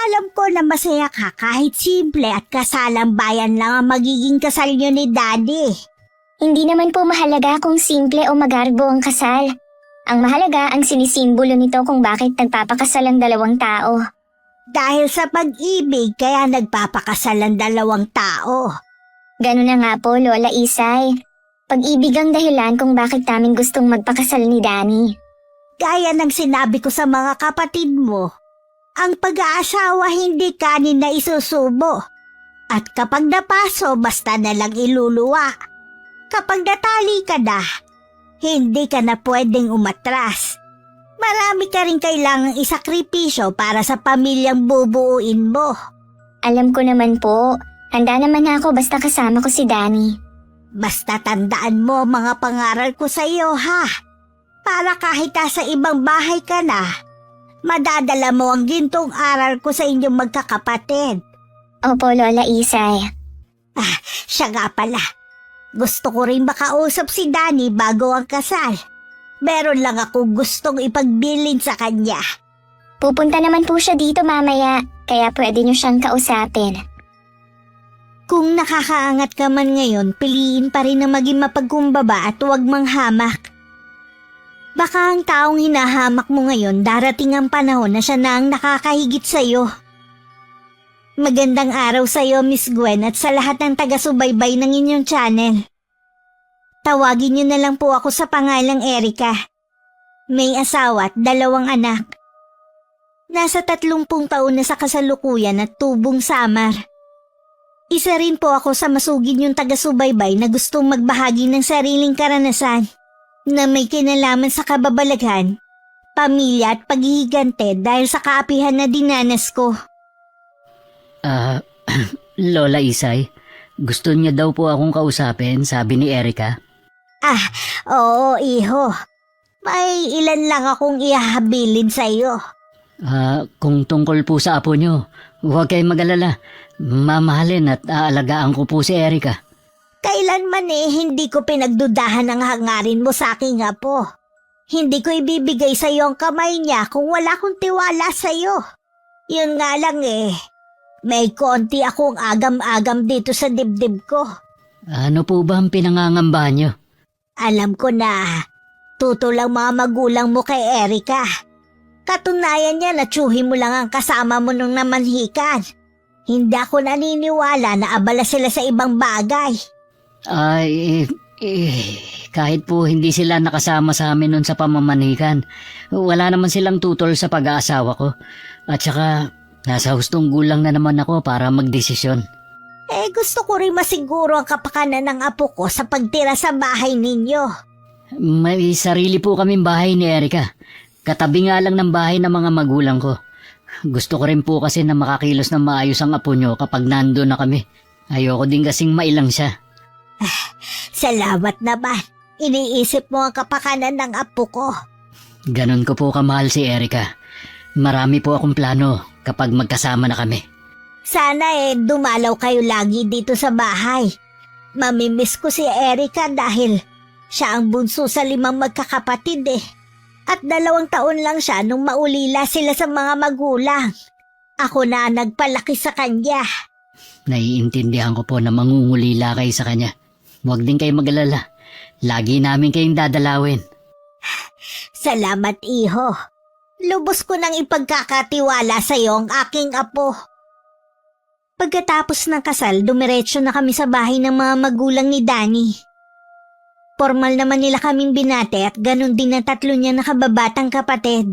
Alam ko na masaya ka kahit simple at kasalang bayan lang ang magiging kasal niyo ni Daddy. Hindi naman po mahalaga kung simple o magarbo ang kasal. Ang mahalaga ang sinisimbolo nito kung bakit nagpapakasal ang dalawang tao. Dahil sa pag-ibig kaya nagpapakasal ang dalawang tao. Ganun na nga po, Lola Isay. Pag-ibig ang dahilan kung bakit namin gustong magpakasal ni Danny. Gaya ng sinabi ko sa mga kapatid mo, ang pag-aasawa hindi kanin na isusubo. At kapag napaso, basta na lang iluluwa. Kapag natali ka na, hindi ka na pwedeng umatras. Marami ka rin kailangang isakripisyo para sa pamilyang bubuuin mo. Alam ko naman po, handa naman ako basta kasama ko si Danny. Basta tandaan mo mga pangaral ko sa iyo, ha? Para kahit sa ibang bahay ka na, madadala mo ang gintong aral ko sa inyong magkakapatid. Opo, Lola Isay. Siya nga pala. Gusto ko rin makausap si Danny bago ang kasal. Meron lang ako gustong ipagbilin sa kanya. Pupunta naman po siya dito mamaya, kaya pwede niyo siyang kausapin. Kung nakakaangat ka man ngayon, piliin pa rin na maging mapagkumbaba at huwag manghamak. Baka ang taong hinahamak mo ngayon, darating ang panahon na siya na ang nakakahigit sa'yo. Magandang araw sa'yo, Miss Gwen, at sa lahat ng taga-subaybay ng inyong channel. Tawagin niyo na lang po ako sa pangalang Erica. May asawa at 2 anak. Nasa 30 taon na sa kasalukuyan at tubong samar. Isa rin po ako sa masugid yung taga-subaybay na gustong magbahagi ng sariling karanasan na may kinalaman sa kababalaghan, pamilya at paghihigante dahil sa kaapihan na dinanas ko. Lola Isay, gusto niya daw po akong kausapin, sabi ni Erica. Oo, iho. May ilan lang akong ihahabilin sa iyo. Kung tungkol po sa apo niyo, huwag kayong mag-alala. Mamahalin at aalagaan ko po si Erica. Kailanman hindi ko pinagdudahan ang hangarin mo sa aking apo. Hindi ko ibibigay sa iyo ang kamay niya kung wala akong tiwala sa iyo. Yun nga lang may konti akong agam-agam dito sa dibdib ko. Ano po ba ang pinangangamba niyo? Alam ko na, tutol ang mga magulang mo kay Erica. Katunayan niya na tsuhin mo lang ang kasama mo nung namanhikan. Hindi ako naniniwala na abala sila sa ibang bagay. Kahit po hindi sila nakasama sa amin nun sa pamamanhikan, wala naman silang tutol sa pag-aasawa ko. At saka, nasa hustong gulang na naman ako para magdesisyon. Gusto ko rin masiguro ang kapakanan ng apo ko sa pagtira sa bahay ninyo. May sarili po kaming bahay ni Erica. Katabi nga lang ng bahay ng mga magulang ko. Gusto ko rin po kasi na makakilos ng maayos ang apo nyo kapag nando na kami. Ayoko din kasing mailang siya. Salamat naman. Iniisip mo ang kapakanan ng apo ko. Ganon ko po kamahal si Erica. Marami po akong plano kapag magkasama na kami. Sana dumalaw kayo lagi dito sa bahay. Mamimiss ko si Erica dahil siya ang bunso sa 5 magkakapatid At 2 taon lang siya nung maulila sila sa mga magulang. Ako na nagpalaki sa kanya. Naiintindihan ko po na mangungulila kayo sa kanya. Huwag din kayo mag-alala. Lagi namin kayong dadalawin. Salamat, iho. Lubos ko nang ipagkakatiwala sa iyo ang aking apo. Pagkatapos ng kasal, dumiretso na kami sa bahay ng mga magulang ni Danny. Formal naman nila kaming binate at ganun din ang 3 niya nakababatang kapatid.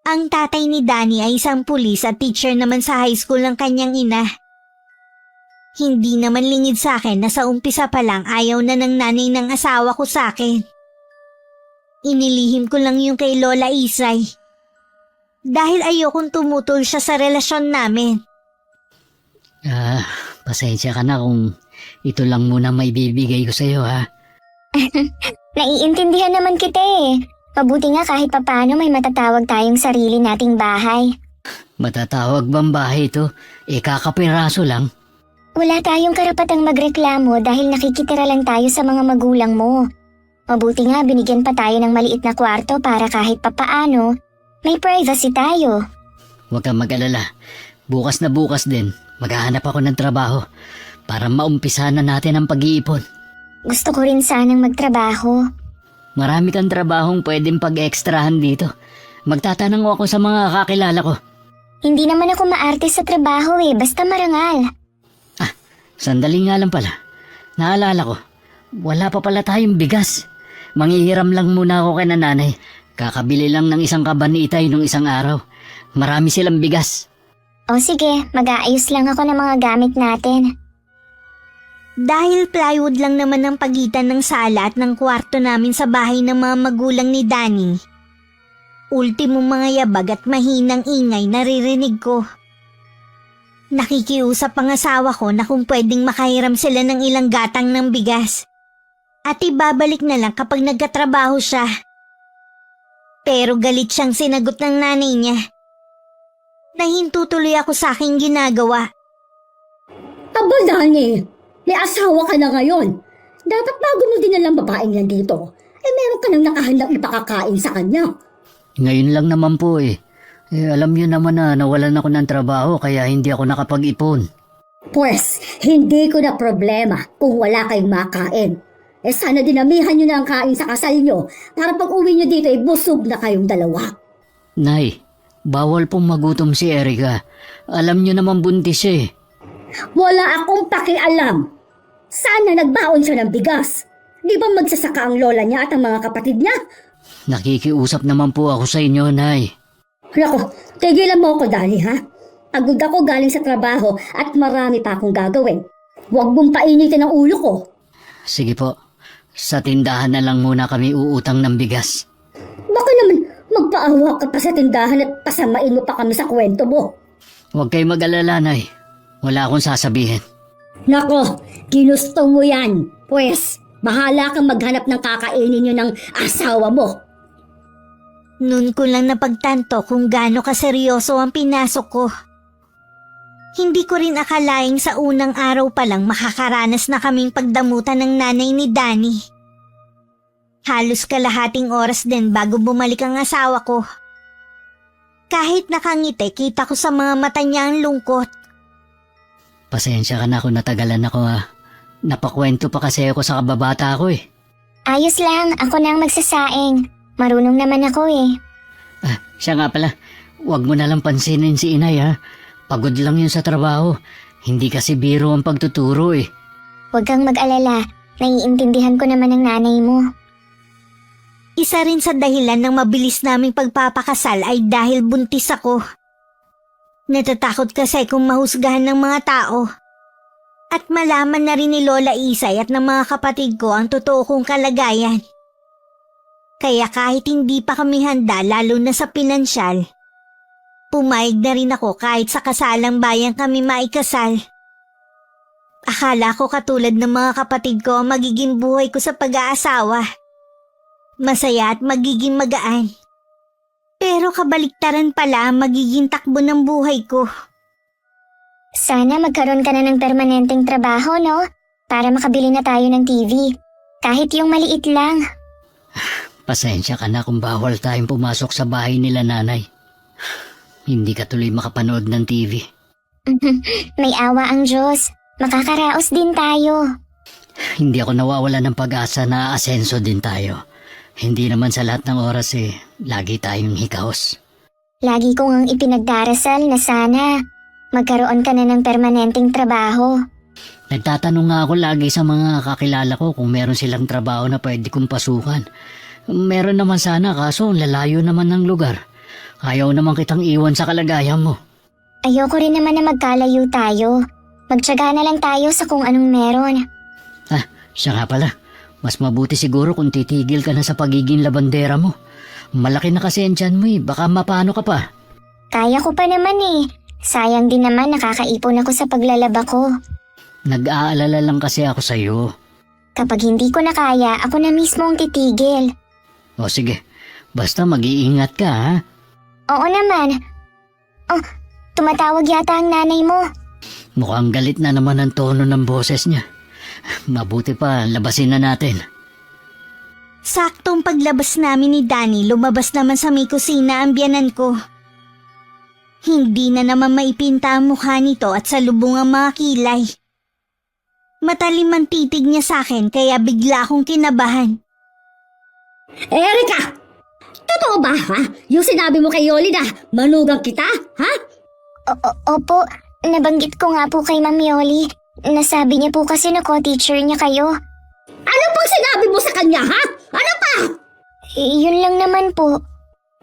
Ang tatay ni Danny ay isang pulis at teacher naman sa high school ng kanyang ina. Hindi naman lingid sa akin na sa umpisa pa lang ayaw na ng nanay ng asawa ko sa akin. Inilihim ko lang yung kay Lola Isay. Dahil ayokong tumutol siya sa relasyon namin. Pasensya ka na kung ito lang muna maibibigay ko sa iyo, ha? Naiintindihan naman kita Mabuti nga kahit papaano may matatawag tayong sarili nating bahay. Matatawag bang bahay ito? Kakapiraso lang. Wala tayong karapatang magreklamo dahil nakikitira lang tayo sa mga magulang mo. Mabuti nga binigyan pa tayo ng maliit na kwarto para kahit papaano may privacy tayo. Huwag kang mag-alala. Bukas na bukas din, maghahanap ako ng trabaho para maumpisa na natin ang pag-iipon. Gusto ko rin sanang magtrabaho. Marami kang trabahong pwedeng pag-ekstrahan dito. Magtatanong ako sa mga kakilala ko. Hindi naman ako maarte sa trabaho basta marangal. Sandali nga lang pala. Naalala ko, wala pa pala tayong bigas. Manghihiram lang muna ako kay nanay. Kakabili lang ng isang kaban ni Itay nung isang araw. Marami silang bigas. O sige, mag-aayos lang ako ng mga gamit natin. Dahil plywood lang naman ang pagitan ng sala at ng kwarto namin sa bahay ng mga magulang ni Danny, ultimong mga yabag at mahinang ingay naririnig ko. Nakikiusap ang asawa ko na kung pwedeng makahiram sila ng ilang gatang ng bigas at ibabalik na lang kapag nagkatrabaho siya. Pero galit siyang sinagot ng nanay niya. Nahinto tuloy ako sa aking ginagawa. Aba, Dani, may asawa ka na ngayon. Dapat bago mo din nalang babaeng yan dito, meron ka nang nakahandang ipakakain sa kanya. Ngayon lang naman po alam niyo naman na nawalan ako ng trabaho kaya hindi ako nakapag-ipon. Pwes, hindi ko na problema kung wala kayong makain. Sana dinamihan nyo na ang kain sa kasal nyo para pag uwi nyo dito busog na kayong dalawa. Nay, bawal pong magutom si Erika. Alam niyo naman buntis siya Wala akong pakialam. Sana nagbaon siya ng bigas. Di ba magsasaka ang lola niya at ang mga kapatid niya? Nakikiusap naman po ako sa inyo, Nay. Naku, tigilan mo ako, Dani, ha? Pagod ako galing sa trabaho at marami pa akong gagawin. Huwag mong painitin ang ulo ko. Sige po, sa tindahan na lang muna kami uutang ng bigas. Baka naman magpaawa ka pa sa tindahan at pasamain mo pa kami sa kwento mo. Huwag kayo mag-alala, Nay. Wala akong sasabihin. Nako, ginusto mo yan. Pwes, bahala kang maghanap ng kakainin nyo ng asawa mo. Noon ko lang napagtanto kung gaano kaseryoso ang pinasok ko. Hindi ko rin akalaing sa unang araw pa lang makakaranas na kaming pagdamutan ng nanay ni Danny. Halos kalahating oras din bago bumalik ang asawa ko. Kahit nakangiti, kita ko sa mga mata niya ang lungkot. Pasensya ka na kung natagalan ako Napakwento pa kasi ako sa kababata ko Ayos lang, ako na ang magsasaing. Marunong naman ako Siya nga pala, huwag mo na lang pansinin si inay Pagod lang yun sa trabaho. Hindi kasi biro ang pagtuturo Huwag kang mag-alala, naiintindihan ko naman ang nanay mo. Isa rin sa dahilan ng mabilis naming pagpapakasal ay dahil buntis ako. Natatakot kasi kung mahusgahan ng mga tao. At malaman na rin ni Lola Isay at ng mga kapatid ko ang totoo kong kalagayan. Kaya kahit hindi pa kami handa lalo na sa pinansyal, pumayag na rin ako kahit sa kasalang bayan kami maikasal. Akala ko katulad ng mga kapatid ko ang magiging buhay ko sa pag-aasawa. Masaya at magiging magaan. Pero kabaliktaran pala ang magiging takbo ng buhay ko. Sana magkaroon ka na ng permanenteng trabaho, no? Para makabili na tayo ng TV. Kahit yung maliit lang. Pasensya ka na kung bawal tayong pumasok sa bahay nila nanay. Hindi ka tuloy makapanood ng TV. May awa ang Diyos. Makakaraos din tayo. Hindi ako nawawala ng pag-asa na asenso din tayo. Hindi naman sa lahat ng oras lagi tayong hikaos. Lagi ko ngang ipinagdarasal na sana magkaroon ka na ng permanenteng trabaho. Nagtatanong nga ako lagi sa mga kakilala ko kung meron silang trabaho na pwede kong pasukan. Meron naman sana kaso lalayo naman ng lugar. Ayaw naman kitang iwan sa kalagayan mo. Ayoko rin naman na magkalayo tayo. Magtiyaga na lang tayo sa kung anong meron. Siya nga pala. Mas mabuti siguro kung titigil ka na sa pagiging labandera mo. Malaki na kasi ang tiyan mo baka mapano ka pa. Kaya ko pa naman Sayang din naman nakakaipon ako sa paglalaba ko. Nag-aalala lang kasi ako sa'yo. Kapag hindi ko na kaya, ako na mismo ang titigil. O sige, basta mag-iingat ka Oo naman. Oh, tumatawag yata ang nanay mo. Mukhang galit na naman ang tono ng boses niya. Mabuti pa, labasin na natin. Saktong paglabas namin ni Danny, lumabas naman sa may kusina ang biyanan ko. Hindi na naman maipinta ang mukha nito at salubong ang mga kilay. Matalim ang titig niya sa akin kaya bigla akong kinabahan. Erika! Totoo ba, ha? Yung sinabi mo kay Yoli na manugang kita, ha? Opo, nabanggit ko nga po kay Ma'am Yoli. Nasabi niya po kasi na co-teacher niya kayo. Ano pang sinabi mo sa kanya, ha? Ano pa? Yun lang naman po.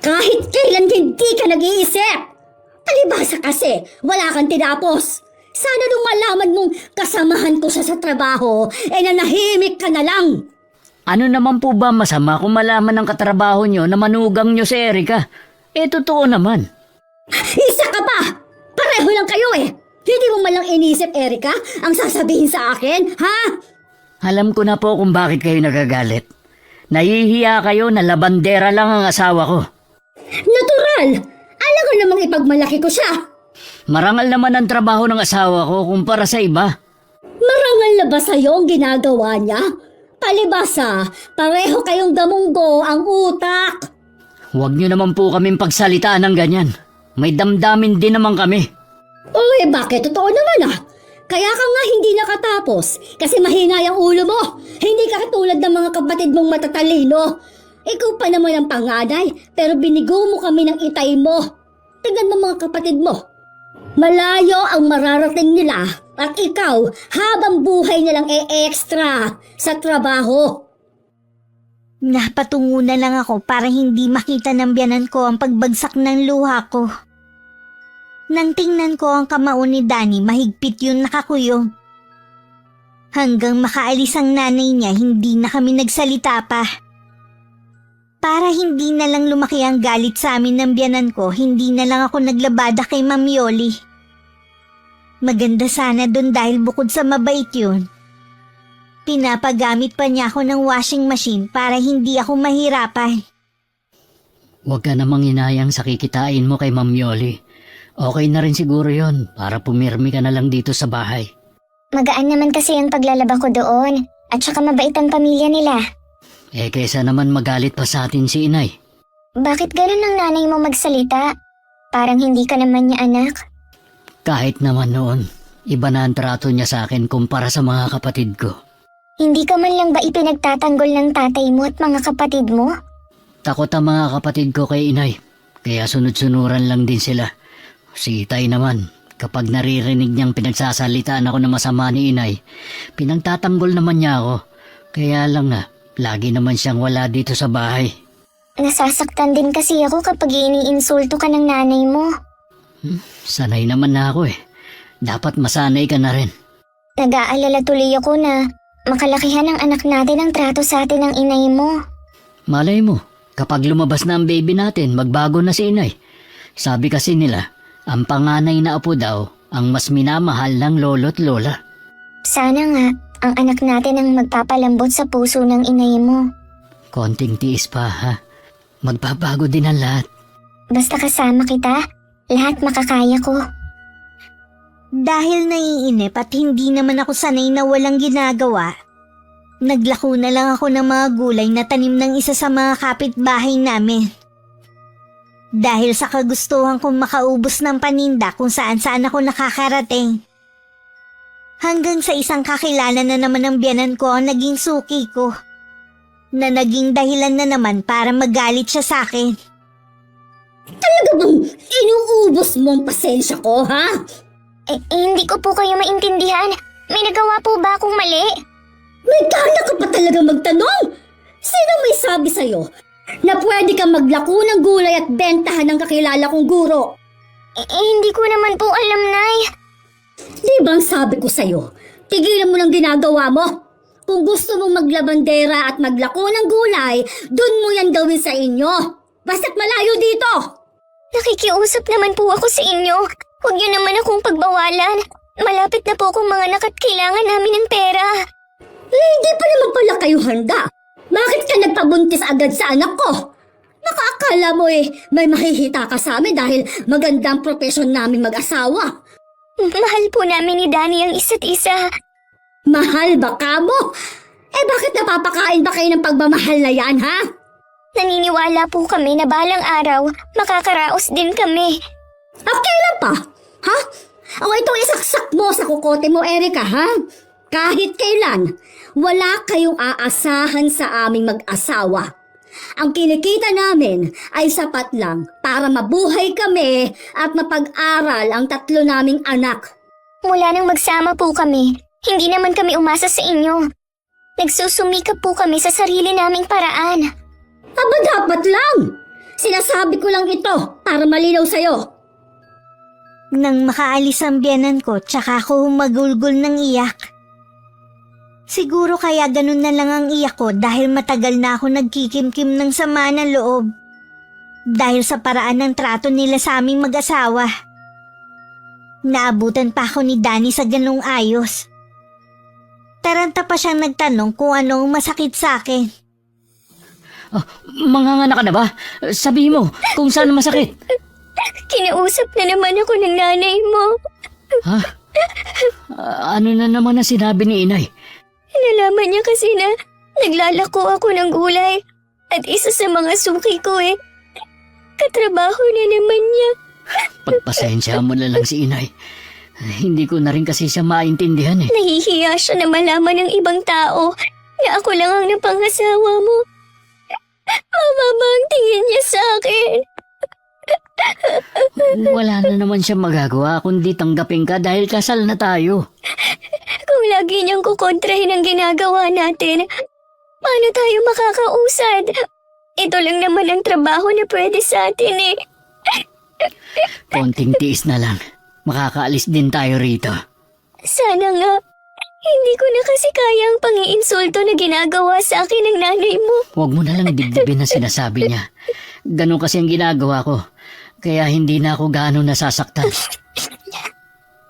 Kahit kailan hindi ka nag-iisip. Palibasa kasi, wala kang tinapos. Sana nung malaman mong kasamahan ko siya sa trabaho, nanahimik ka na lang. Ano naman po ba masama kung malaman ng katrabaho nyo na manugang nyo si Erika? Totoo naman. Isa ka pa! Pareho lang kayo eh! Hindi mo malang inisip, Erika, ang sasabihin sa akin, ha? Alam ko na po kung bakit kayo nagagalit. Nahihiya kayo na labandera lang ang asawa ko. Natural! Alam ko namang ipagmalaki ko siya. Marangal naman ang trabaho ng asawa ko kumpara sa iba. Marangal na ba sa'yo ang ginagawa niya? Palibasa, pareho kayong damunggo ang utak. Huwag nyo naman po kaming pagsalitaan ng ganyan. May damdamin din naman kami. Bakit? Totoo naman ah. Kaya ka nga hindi nakatapos kasi mahina yung ulo mo. Hindi ka katulad ng mga kapatid mong matatalino. Ikaw pa naman ang panganay pero binigo mo kami ng itay mo. Tingnan mo mga kapatid mo. Malayo ang mararating nila at ikaw habang buhay nilang extra sa trabaho. Napatungo na lang ako para hindi makita ng biyanan ko ang pagbagsak ng luha ko. Nang tingnan ko ang kamao ni Danny, mahigpit yun nakakuyong. Hanggang makaalis ang nanay niya, hindi na kami nagsalita pa. Para hindi na lang lumaki ang galit sa amin ng biyanan ko, hindi na lang ako naglabada kay Ma'am Yoli. Maganda sana doon dahil bukod sa mabait yun, pinapagamit pa niya ako ng washing machine para hindi ako mahirapan. Huwag ka namang inayang sa kikitain mo kay Ma'am Yoli. Okay na rin siguro yon para pumirmi ka na lang dito sa bahay. Magaan naman kasi ang paglalaba ko doon. At saka mabait ang pamilya nila. Kaysa naman magalit pa sa atin si inay. Bakit ganun ang nanay mo magsalita? Parang hindi ka naman niya anak. Kahit naman noon, iba na ang trato niya sa akin kumpara sa mga kapatid ko. Hindi ka man lang ba ipinagtatanggol ng tatay mo at mga kapatid mo? Takot ang mga kapatid ko kay inay, kaya sunod-sunuran lang din sila. Si Itay naman, kapag naririnig niyang pinagsasalitaan ako ng masama ni inay, pinagtatanggol naman niya ako. Kaya lang lagi naman siyang wala dito sa bahay. Nasasaktan din kasi ako kapag iniinsulto ka ng nanay mo. Sanay naman na ako eh. Dapat masanay ka na rin. Nag-aalala tuloy ako na makalakihan ng anak natin ang trato sa atin ng inay mo. Malay mo, kapag lumabas na ang baby natin, magbago na si inay. Sabi kasi nila, ang panganay na apo daw ang mas minamahal ng lolo't lola. Sana nga, ang anak natin ang magpapalambot sa puso ng inay mo. Konting tiis pa ha. Magbabago din ang lahat. Basta kasama kita, lahat makakaya ko. Dahil naiinip at hindi naman ako sanay na walang ginagawa, naglako na lang ako ng mga gulay na tanim ng isa sa mga kapitbahay namin. Dahil sa kagustuhan kong makaubos ng paninda kung saan-saan ako nakakarating. Hanggang sa isang kakilala na naman ng biyanan ko ang naging suki ko, na naging dahilan na naman para magalit siya sa akin. Talaga bang inuubos mo ang pasensya ko, ha? Hindi ko po kayo maintindihan. May nagawa po ba akong mali? May gana ka pa talaga magtanong? Sino may sabi sa'yo na pwede kang maglako ng gulay at bentahan ng kakilala kong guro? Hindi ko naman po alam, Nay. Di ba ang sabi ko sa'yo, tigilan mo ng ginagawa mo? Kung gusto mong maglabandera at maglako ng gulay, dun mo yan gawin sa inyo. Basta't malayo dito. Nakikiusap naman po ako sa inyo. Huwag niyo naman akong pagbawalan. Malapit na po akong mga anak at kailangan namin ng pera. Hindi pa naman pala kayo handa. Bakit ka nagpabuntis agad sa anak ko? Nakakala mo may mahihita ka sa amin dahil magandang profesyon namin mag-asawa. Mahal po namin ni Danny ang isa't isa. Mahal ba ka mo? Bakit napapakain ba kayo ng pagmamahal na yan, ha? Naniniwala po kami na balang araw, makakaraos din kami. At kailan pa? Ha? O itong isaksak mo sa kukote mo, Erika, ha? Kahit kailan, wala kayong aasahan sa aming mag-asawa. Ang kinikita namin ay sapat lang para mabuhay kami at mapag-aral ang 3 naming anak. Mula nang magsama po kami, hindi naman kami umasa sa inyo. Nagsusumikap po kami sa sarili naming paraan. Aba, dapat lang! Sinasabi ko lang ito para malinaw sa'yo. Nang makaalis ang biyanan ko, tsaka ako humagulgol ng iyak. Siguro kaya ganun na lang ang iyak ko dahil matagal na ako nagkikimkim ng sama ng loob. Dahil sa paraan ng trato nila sa aming mag-asawa. Naabutan pa ako ni Danny sa ganung ayos. Taranta pa siyang nagtanong kung anong masakit sa akin. Manganganak ka na ba? Sabihin mo kung saan masakit. Kinausap na naman ako ng nanay mo. Ha? Ano na naman ang sinabi ni inay? Nalaman niya kasi na naglalako ako ng gulay at isa sa mga suki ko katrabaho na naman niya. Pagpasensya mo na lang si inay. Hindi ko na rin kasi siya maintindihan Nahihiya siya na malaman ng ibang tao na ako lang ang napangasawa mo. Mababa ang tingin niya sa akin. Wala na naman siya magagawa kundi tanggapin ka dahil kasal na tayo. Kung lagi niyang kukontrahin ang ginagawa natin, paano tayo makakausad? Ito lang naman ang trabaho na pwede sa atin Konting tiis na lang. Makakaalis din tayo rito. Sana nga. Hindi ko na kasi kaya ang pang-iinsulto na ginagawa sa akin ng nanay mo. Huwag mo na lang dibdibin ang sinasabi niya. Ganon kasi ang ginagawa ko. Kaya hindi na ako gaano nasasaktan.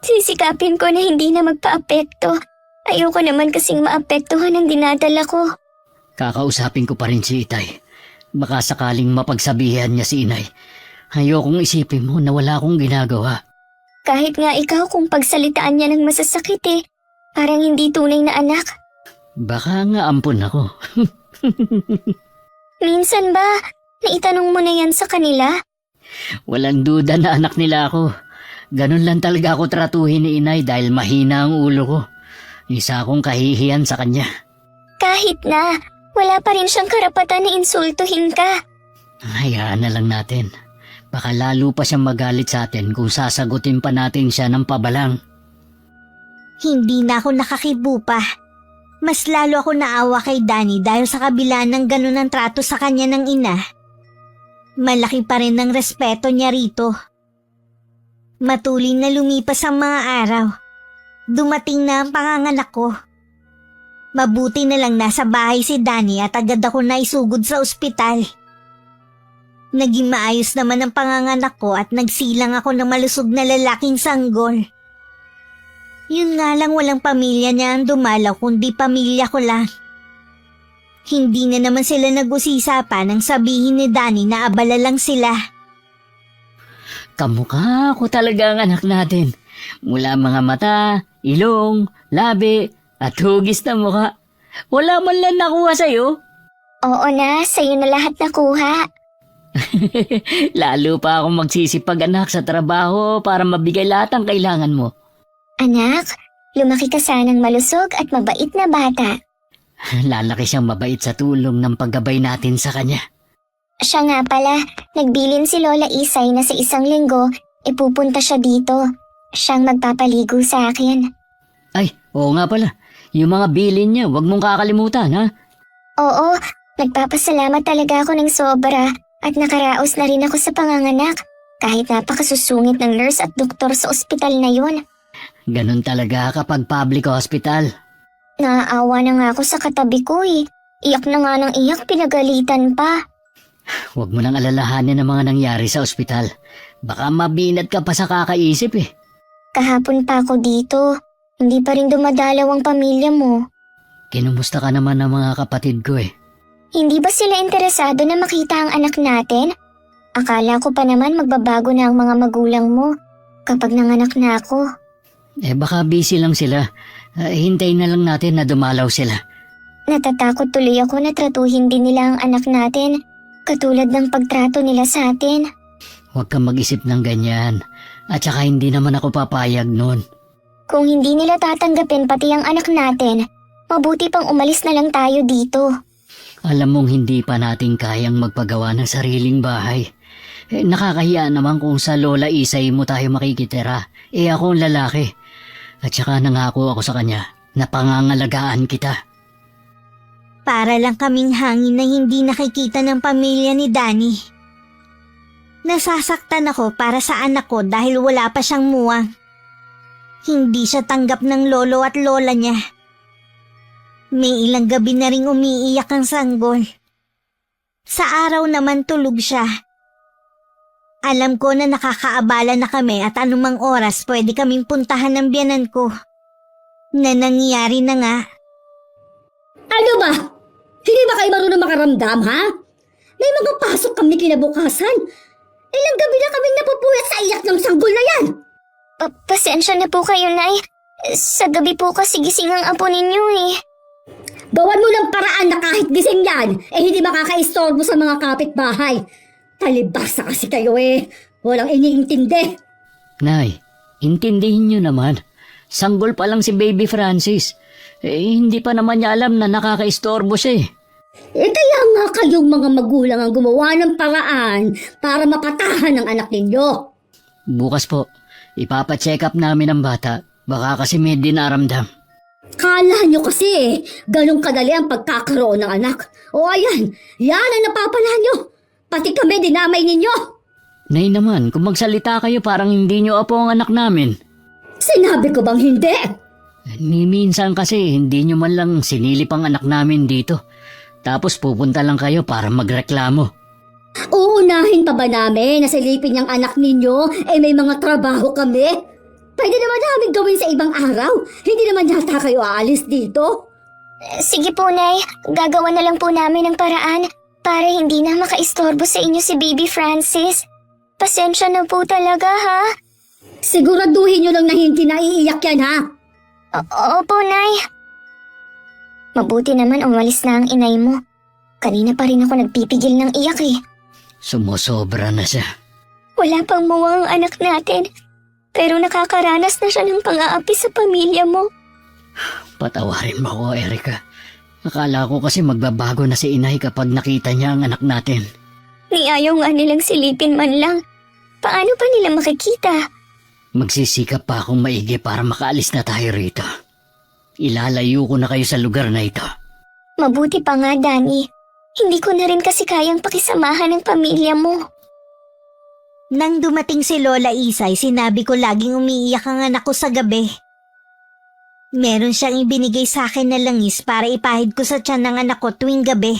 Sisikapin ko na hindi na magpa-apekto. Ayoko naman kasing maapektuhan ang dinadala ko. Kakausapin ko pa rin si Itay. Baka sakaling mapagsabihan niya si Inay. Ayokong isipin mo na wala akong ginagawa. Kahit nga ikaw kung pagsalitaan niya ng masasakit parang hindi tunay na anak. Baka nga ampun ako. Minsan ba, naitanong mo na yan sa kanila? Walang duda na anak nila ako. Ganun lang talaga ako tratuhin ni Inay dahil mahina ang ulo ko. Isa akong kahihiyan sa kanya. Kahit na, wala pa rin siyang karapatan na insultuhin ka. Hayaan na lang natin. Baka lalo pa siyang magalit sa atin kung sasagutin pa natin siya ng pabalang. Hindi na ako nakakibo pa. Mas lalo ako naawa kay Danny dahil sa kabila ng ganun ang trato sa kanya ng ina. Malaki pa rin ang respeto niya rito. Matuloy na lumipas ang mga araw. Dumating na ang panganganak ko. Mabuti na lang nasa bahay si Danny at agad ako naisugod sa ospital. Naging maayos naman ang panganganak ko at nagsilang ako ng malusog na lalaking sanggol. Yun nga lang walang pamilya niya ang dumalaw kundi pamilya ko lang. Hindi na naman sila nag-usisa pa nang sabihin ni Danny na abala lang sila. Kamukha ko talaga ang anak natin. Mula mga mata, ilong, labi, at hugis na mukha. Wala man lang nakuha sa'yo. Oo na, sa'yo na lahat nakuha. Lalo pa akong magsisipag-anak sa trabaho para mabigay lahat ang kailangan mo. Anak, lumaki ka sanang malusog at mabait na bata. Lalaki siyang mabait sa tulong ng paggabay natin sa kanya. Siya nga pala, nagbilin si Lola Isay na sa 1 linggo, ipupunta siya dito. Siyang magpapaligo sa akin. Ay, oo nga pala. Yung mga bilin niya, huwag mong kakalimutan, ha? Oo, nagpapasalamat talaga ako ng sobra at nakaraos na rin ako sa panganganak. Kahit napakasusungit ng nurse at doktor sa ospital na yun. Ganun talaga kapag public hospital. Naaawa na nga ako sa katabi ko Iyak na nga ng iyak, pinagalitan pa. Huwag mo nang alalahanin ang mga nangyari sa ospital. Baka mabinat ka pa sa kakaisip Kahapon pa ako dito. Hindi pa rin dumadalaw ang pamilya mo. Kinumusta ka naman ng mga kapatid ko Hindi ba sila interesado na makita ang anak natin? Akala ko pa naman magbabago na ang mga magulang mo kapag nanganak na ako. Baka busy lang sila. Hintayin na lang natin na dumalaw sila. Natatakot tuloy ako na tratuhin din nila ang anak natin, katulad ng pagtrato nila sa atin. Huwag kang mag-isip ng ganyan. At saka hindi naman ako papayag nun. Kung hindi nila tatanggapin pati ang anak natin, mabuti pang umalis na lang tayo dito. Alam mong hindi pa natin kayang magpagawa ng sariling bahay. Nakakahiya naman kung sa Lola Isay mo tayo makikitira. Ako ang lalaki. At saka nangako ako sa kanya na pangangalagaan kita. Para lang kaming hangin na hindi nakikita ng pamilya ni Danny. Nasasaktan ako para sa anak ko dahil wala pa siyang muwang. Hindi siya tanggap ng lolo at lola niya. May ilang gabi na ring umiiyak ang sanggol. Sa araw naman tulog siya. Alam ko na nakakaabala na kami at anumang oras pwede kaming puntahan ng biyanan ko. Na nangyari na nga. Ano ba? Hindi ba kayo marunong makaramdam, ha? May mga pasok kami kinabukasan. Ilang gabi na kaming napupuyat sa iyak ng sanggol na yan. Pasensya na po kayo, Nay. Sa gabi po kasi gising ang apo ninyo eh. Gawan mo ng paraan na kahit gising yan, hindi makakaistorbo sa mga kapitbahay. Talibasa kasi kayo eh. Walang iniintindi. Nay, intindihin niyo naman. Sanggol pa lang si Baby Francis. Hindi pa naman niya alam na nakakaistorbo siya eh. Kaya nga kayong mga magulang ang gumawa ng paraan para mapatahan ang anak ninyo. Bukas po, ipapacheck up namin ang bata. Baka kasi may dinaramdam. Kala nyo kasi ganun kadali ang pagkakaroon ng anak. O ayan, yan ang napapala nyo. Pati kami dinamay ninyo. Nay naman, kung magsalita kayo parang hindi niyo apo ang anak namin. Sinabi ko bang hindi? Ni minsan kasi hindi niyo man lang sinilip ang anak namin dito. Tapos pupunta lang kayo para magreklamo. Uunahin pa ba namin na silipin niyang anak ninyo may mga trabaho kami? Pwede naman namin gawin sa ibang araw. Hindi naman yata kayo aalis dito. Sige po, Nay. Gagawa na lang po namin ng paraan para hindi na makaistorbo sa inyo si Baby Francis. Pasensya na po talaga, ha? Siguraduhin niyo lang na hindi naiiyak yan, ha? Opo, Nay. Mabuti naman umalis na ang inay mo. Kanina pa rin ako nagpipigil ng iyak eh. Sumusobra na siya. Wala pang muwang ang anak natin. Pero nakakaranas na siya ng pang-aapi sa pamilya mo. Patawarin mo ako, Erica. Akala ko kasi magbabago na si inay kapag nakita niya ang anak natin. Ni ayaw nga nilang silipin man lang. Paano pa nila makikita? Magsisikap pa akong maigi para makaalis na tayo rito. Ilalayo ko na kayo sa lugar na ito. Mabuti pa nga, Danny. Hindi ko na rin kasi kayang pakisamahan ng pamilya mo. Nang dumating si Lola Isay, sinabi ko laging umiiyak ang anak ko sa gabi. Meron siyang ibinigay sa akin na langis para ipahid ko sa tiyan ng anak ko tuwing gabi.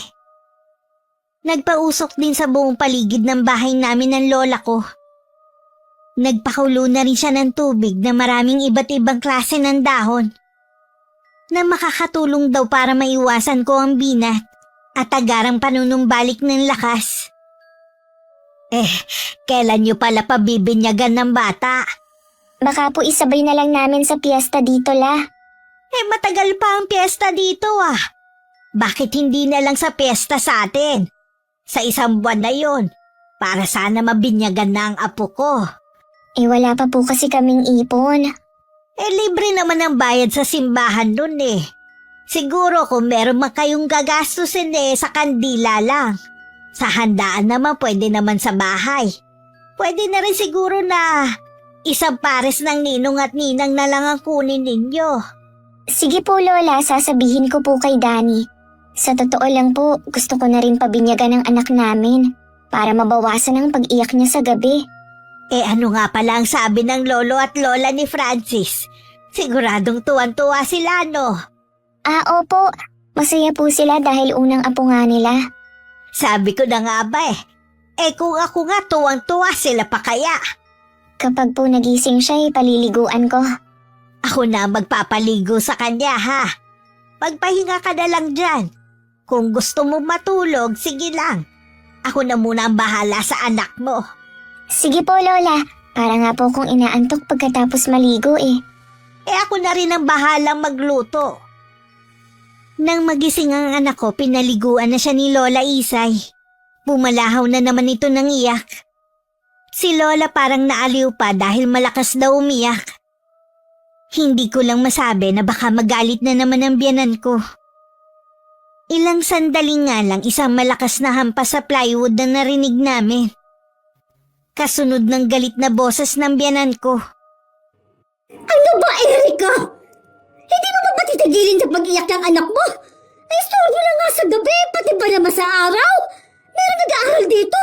Nagpausok din sa buong paligid ng bahay namin ng lola ko. Nagpakulo na rin siya ng tubig na maraming iba't ibang klase ng dahon na makakatulong daw para maiwasan ko ang binat at agarang panunumbalik ng lakas. Kailan niyo pala pabibinyagan ng bata? Baka po isabay na lang namin sa piyesta dito, La. Matagal pa ang piyesta dito ah. Bakit hindi na lang sa piyesta sa atin? Sa isang buwan na yon, para sana mabinyagan na ang apo ko. Wala pa po kasi kaming ipon. Libre naman ang bayad sa simbahan nun eh. Siguro kung meron man kayong gagastusin sa kandila lang. Sa handaan naman pwede naman sa bahay. Pwede na rin siguro na isang pares ng ninong at ninang na lang ang kunin ninyo. Sige po, Lola, sasabihin ko po kay Danny. Sa totoo lang po, gusto ko na rin pabinyagan ng anak namin para mabawasan ang pag-iyak niya sa gabi. Ano nga pala ang sabi ng lolo at lola ni Francis? Siguradong tuwan-tuwa sila, no? Opo. Masaya po sila dahil unang apo nga nila. Sabi ko na nga ba kung ako nga tuwang-tuwa sila pa kaya. Kapag po nagising siya, paliliguan ko. Ako na magpapaligo sa kanya ha. Pagpahinga ka na lang dyan. Kung gusto mo matulog, sige lang. Ako na muna ang bahala sa anak mo. Sige po, Lola. Para nga po kong inaantok pagkatapos maligo eh. Ako na rin ang bahalang magluto. Nang magising ang anak ko, pinaliguan na siya ni Lola Isay. Pumalahaw na naman ito ng iyak. Si Lola parang naaliw pa dahil malakas daw umiyak. Hindi ko lang masabi na baka magalit na naman ang biyanan ko. Ilang sandali nga lang isang malakas na hampas sa plywood na narinig namin. Kasunod ng galit na boses ng biyanan ko. Ano ba, Erika? Hindi mo ba titigilin sa pag-iyak ng anak mo? Ay, istorbo na nga sa gabi, pati ba naman sa araw? Meron nag-aaral dito.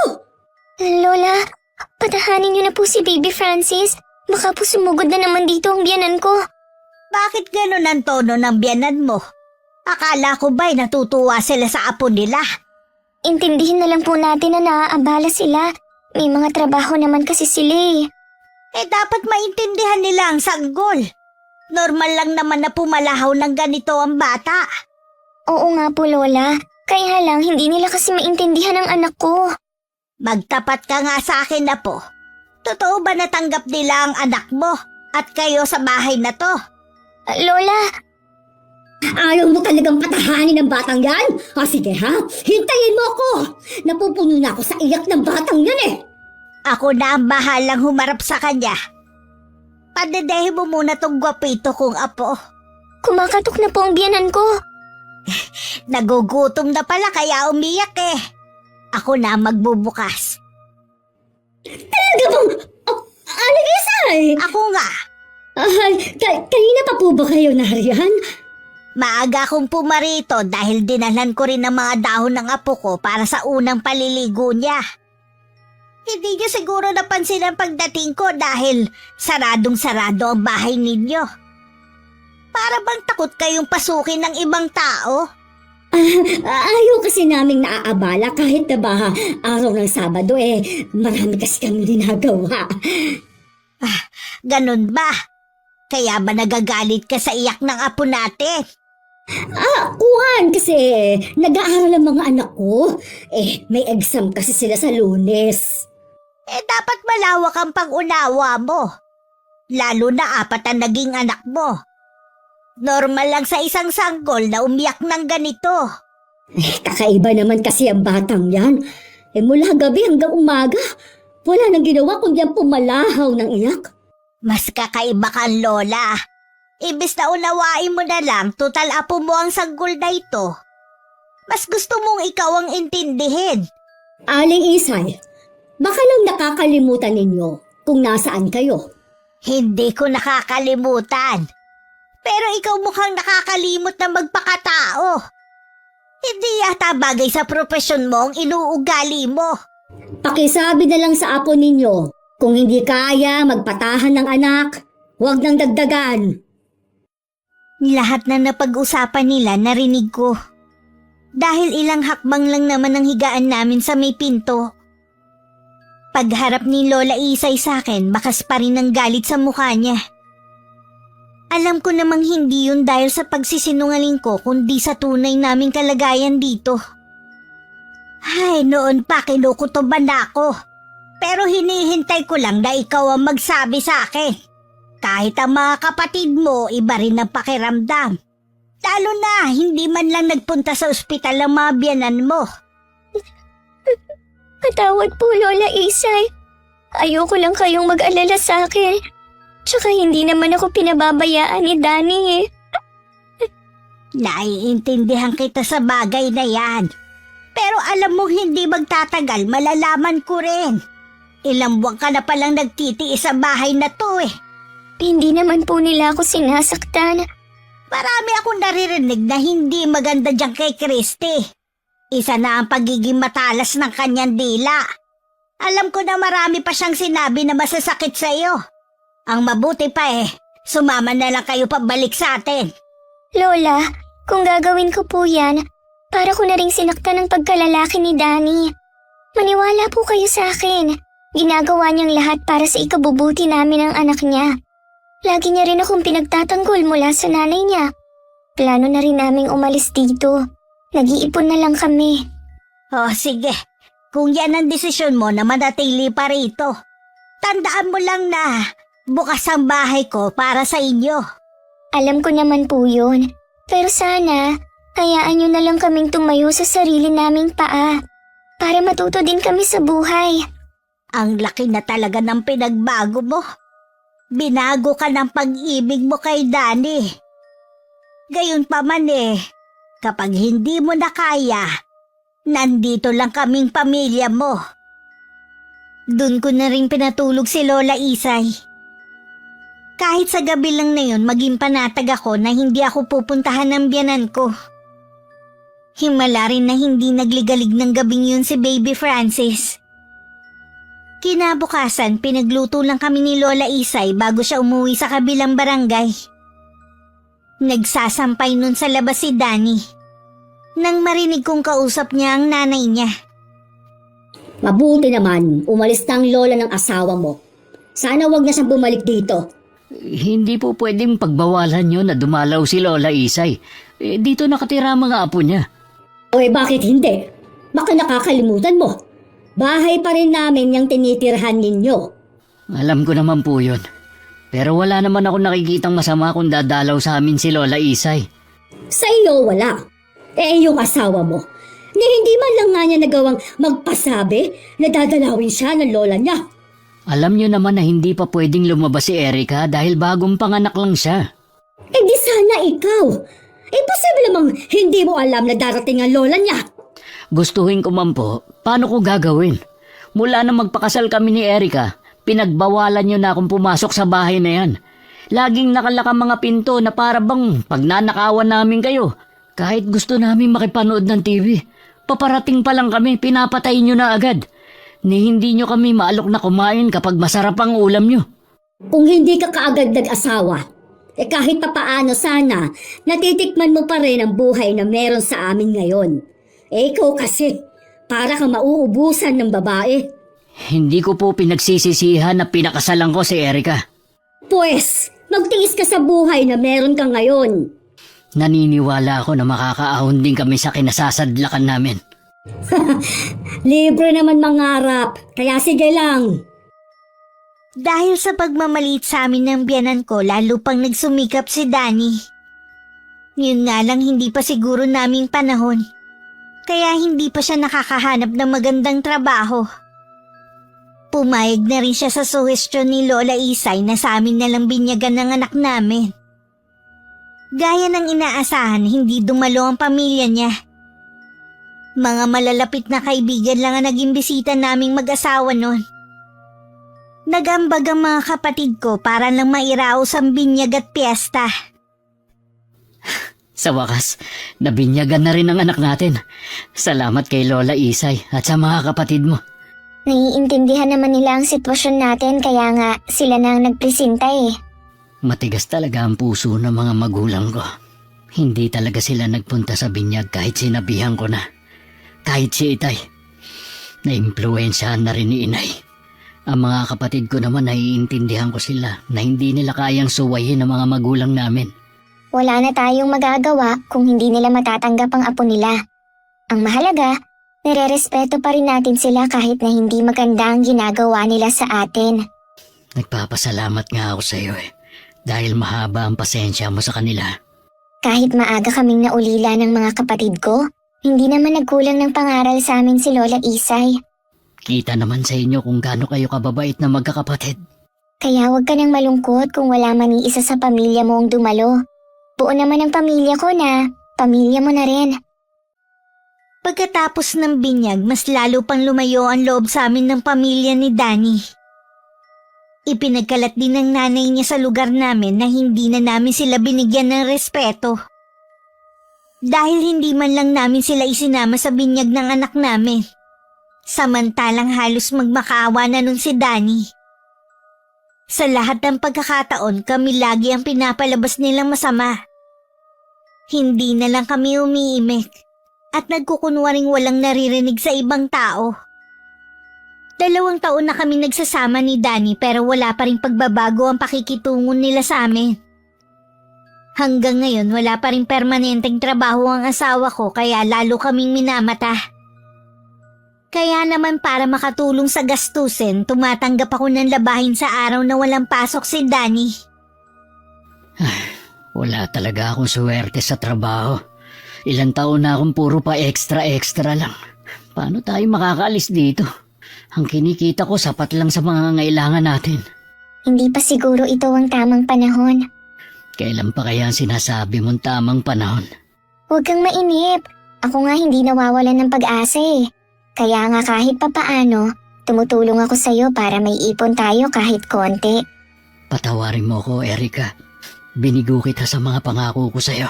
Lola, patahanin niyo na po si Baby Francis. Baka po sumugod na naman dito ang biyanan ko. Bakit ganun ang tono ng biyanan mo? Akala ko ba'y natutuwa sila sa apo nila? Intindihin na lang po natin na naaabala sila. May mga trabaho naman kasi sila eh. Dapat maintindihan nila ang sanggol. Normal lang naman na pumalahaw ng ganito ang bata. Oo nga po, Lola. Kaya lang, hindi nila kasi maintindihan ang anak ko. Magtapat ka nga sa akin na po. Totoo ba natanggap nila ang anak mo at kayo sa bahay na to? Lola, Ayaw mo talagang patahanin ng batang yan? O sige ha, hintayin mo ako. Napupuno na ako sa iyak ng batang yan eh. Ako na ang bahalang humarap sa kanya. Padedehin mo muna tong gwapito kong apo. kumakatok na po ang biyanan ko. Nagugutom na pala kaya umiyak eh. Ako na ang magbubukas. Talaga bang... Oh, Aling Isay! Ako nga. Ay, kanina pa po ba kayo nariyan? Maaga akong pumarito dahil dinalhan ko rin ang mga dahon ng apo ko para sa unang paliligo niya. Hindi niyo siguro napansin ang pagdating ko dahil saradong-sarado ang bahay ninyo. Para bang takot kayong pasukin ng ibang tao? Ayaw kasi naming naaabala kahit na ba araw ng Sabado eh. Marami kasi kami ginagawa. Ganun ba? Kaya ba nagagalit ka sa iyak ng apo natin? Kuhan kasi nag-aaral ang mga anak ko. May exam kasi sila sa Lunes. Dapat malawak ang pag-unawa mo. Lalo na 4 ang naging anak mo. Normal lang sa isang sanggol na umiyak ng ganito. Kakaiba naman kasi ang batang yan. Mula gabi hanggang umaga, wala nang ginawa kundi ang pumalahaw ng iyak. Mas kakaiba kang lola. Ibis na unawain mo na lang, tutal apo mo ang sanggol na ito. Mas gusto mong ikaw ang intindihin. Aling Isay, baka lang nakakalimutan ninyo kung nasaan kayo. Hindi ko nakakalimutan. Pero ikaw mukhang nakakalimot na magpakatao. Hindi yata bagay sa propesyon mo ang inuugali mo. Pakisabi na lang sa apo ninyo, kung hindi kaya magpatahan ng anak, huwag nang dagdagan. Lahat na napag-usapan nila narinig ko. Dahil ilang hakbang lang naman ang higaan namin sa may pinto. Pagharap ni Lola Isay sa akin, bakas pa rin ang galit sa mukha niya. Alam ko namang hindi yun dahil sa pagsisinungaling ko kundi sa tunay naming kalagayan dito. Ay, noon pa kinukutuban na ako. Pero hinihintay ko lang na ikaw ang magsabi sa akin. Kahit ang mga kapatid mo, iba rin ang pakiramdam. Lalo na, hindi man lang nagpunta sa ospital ang mga biyanan mo. Patawad po, Lola Isay. Ayoko lang kayong mag-alala sa akin. Tsaka hindi naman ako pinababayaan ni Danny eh. Naiintindihan kita sa bagay na yan. Pero alam mo hindi magtatagal, malalaman ko rin. Ilang buwan ka na palang nagtitiis sa bahay na to eh. Hindi naman po nila ako sinasaktan. Marami akong naririnig na hindi maganda dyan kay Christy. Isa na ang pagiging matalas ng kanyang dila. Alam ko na marami pa siyang sinabi na masasakit sa iyo. Ang mabuti pa sumama na lang kayo pabalik sa atin. Lola, kung gagawin ko po yan, para ko na ring sinaktan ng pagkalalaki ni Danny. Maniwala po kayo sa akin. Ginagawa niyang lahat para sa ikabubuti namin ang anak niya. Lagi niya rin akong pinagtatanggol mula sa nanay niya. Plano na rin naming umalis dito. Nag-iipon na lang kami. Oh, sige. Kung yan ang desisyon mo na manatili pa rito, tandaan mo lang na bukas ang bahay ko para sa inyo. Alam ko naman po yun. Pero sana, hayaan niyo na lang kaming tumayo sa sarili naming paa. Para matuto din kami sa buhay. Ang laki na talaga ng pinagbago mo. Binago ka ng pag-ibig mo kay Danny. Gayon pa man kapag hindi mo na kaya, nandito lang kaming pamilya mo. Doon ko na rin pinatulog si Lola Isay. Kahit sa gabi lang na yun, maging panatag ako na hindi ako pupuntahan ng biyanan ko. Himala rin na hindi nagligalig ng gabing yun si Baby Francis. Kinabukasan, pinagluto lang kami ni Lola Isay bago siya umuwi sa kabilang barangay. Nagsasampay nun sa labas si Danny. Nang marinig kong kausap niya ang nanay niya. Mabuti naman, umalis na ang lola ng asawa mo. Sana wag na siyang bumalik dito. Hindi po pwedeng pagbawalan nyo na dumalaw si Lola Isay. Dito nakatira ang mga apo niya. O bakit hindi? Baka nakakalimutan mo. Bahay pa rin namin yung tinitirhan ninyo. Alam ko naman po yun. Pero wala naman ako nakikitang masama kung dadalaw sa amin si Lola Isay. Sa iyo wala. Yung asawa mo, na hindi man lang nga niya nagawang magpasabi na dadalawin siya ng lola niya. Alam nyo naman na hindi pa pwedeng lumabas si Erica dahil bagong panganak lang siya. Di sana ikaw. Posible namang hindi mo alam na darating ang lola niya. Gustuhin ko man po, paano ko gagawin? Mula na magpakasal kami ni Erica, pinagbawalan nyo na akong pumasok sa bahay na yan. Laging nakalaka mga pinto na para bang pagnanakawan namin kayo. Kahit gusto namin makipanood ng TV, paparating pa lang kami, pinapatay nyo na agad. Ni hindi nyo kami maalok na kumain kapag masarap ang ulam nyo. Kung hindi ka kaagad nag-asawa, kahit papaano sana, natitikman mo pa rin ang buhay na meron sa amin ngayon. Ikaw kasi, para kang mauubusan ng babae. Hindi ko po pinagsisisihan na pinakasalan ko si Erica. Pues, magtiis ka sa buhay na meron ka ngayon. Naniniwala ako na makakaahon din kami sa kinasasadlakan namin. Libre naman mangarap, kaya sige lang. Dahil sa pagmamalit sa amin ng biyanan ko, lalo pang nagsumikap si Danny. Yun nga lang hindi pa siguro naming panahon. Kaya hindi pa siya nakakahanap ng magandang trabaho. Pumayag na rin siya sa suhestyon ni Lola Isay na sa amin na lang binyagan ng anak namin. Gaya ng inaasahan, hindi dumalo ang pamilya niya. Mga malalapit na kaibigan lang ang naging bisita naming mag-asawa noon. Nagambag ang mga kapatid ko para lang mairaos ang binyag at piyesta. Sa wakas, nabinyagan na rin ang anak natin. Salamat kay Lola Isay at sa mga kapatid mo. Naiintindihan naman nila ang sitwasyon natin kaya nga sila na ang nagpresenta Matigas talaga ang puso ng mga magulang ko. Hindi talaga sila nagpunta sa binyag kahit sinabihan ko na. Kahit si Itay. Naimpluwensyahan na rin ni Inay. Ang mga kapatid ko naman naiintindihan ko sila na hindi nila kayang suwayin ang mga magulang namin. Wala na tayong magagawa kung hindi nila matatanggap ang apo nila. Ang mahalaga, nire-respeto pa rin natin sila kahit na hindi maganda ang ginagawa nila sa atin. Nagpapasalamat nga ako sa iyo dahil mahaba ang pasensya mo sa kanila. Kahit maaga kaming naulila ng mga kapatid ko, hindi naman nagkulang ng pangaral sa amin si Lola Isay. Kita naman sa inyo kung gaano kayo kababait na magkakapatid. Kaya huwag ka nang malungkot kung wala man iisa sa pamilya mo ang dumalo. Buo naman ang pamilya ko na, pamilya mo na rin. Pagkatapos ng binyag, mas lalo pang lumayo ang loob sa amin ng pamilya ni Danny. Ipinagkalat din ng nanay niya sa lugar namin na hindi na namin sila binigyan ng respeto. Dahil hindi man lang namin sila isinama sa binyag ng anak namin. Samantalang halos magmakaawa na nun si Danny. Sa lahat ng pagkakataon, kami lagi ang pinapalabas nilang masama. Hindi na lang kami umiimik at nagkukunwaring walang naririnig sa ibang tao. 2 taon na kami nagsasama ni Danny pero wala pa rin pagbabago ang pakikitungo nila sa amin. Hanggang ngayon wala pa rin permanenteng trabaho ang asawa ko kaya lalo kaming minamata. Kaya naman para makatulong sa gastusin, tumatanggap ako ng labahin sa araw na walang pasok si Danny. Wala talaga akong swerte sa trabaho. Ilang taon na akong puro pa extra lang. Paano tayo makakaalis dito? Ang kinikita ko sapat lang sa mga ngailangan natin. Hindi pa siguro ito ang tamang panahon. Kailan pa kaya ang sinasabi mong tamang panahon? Huwag kang mainip. Ako nga hindi nawawalan ng pag-asa eh. Kaya nga kahit papaano, tumutulong ako sa'yo para may ipon tayo kahit konti. Patawarin mo ko, Erika. Binigo kita sa mga pangako ko sa'yo.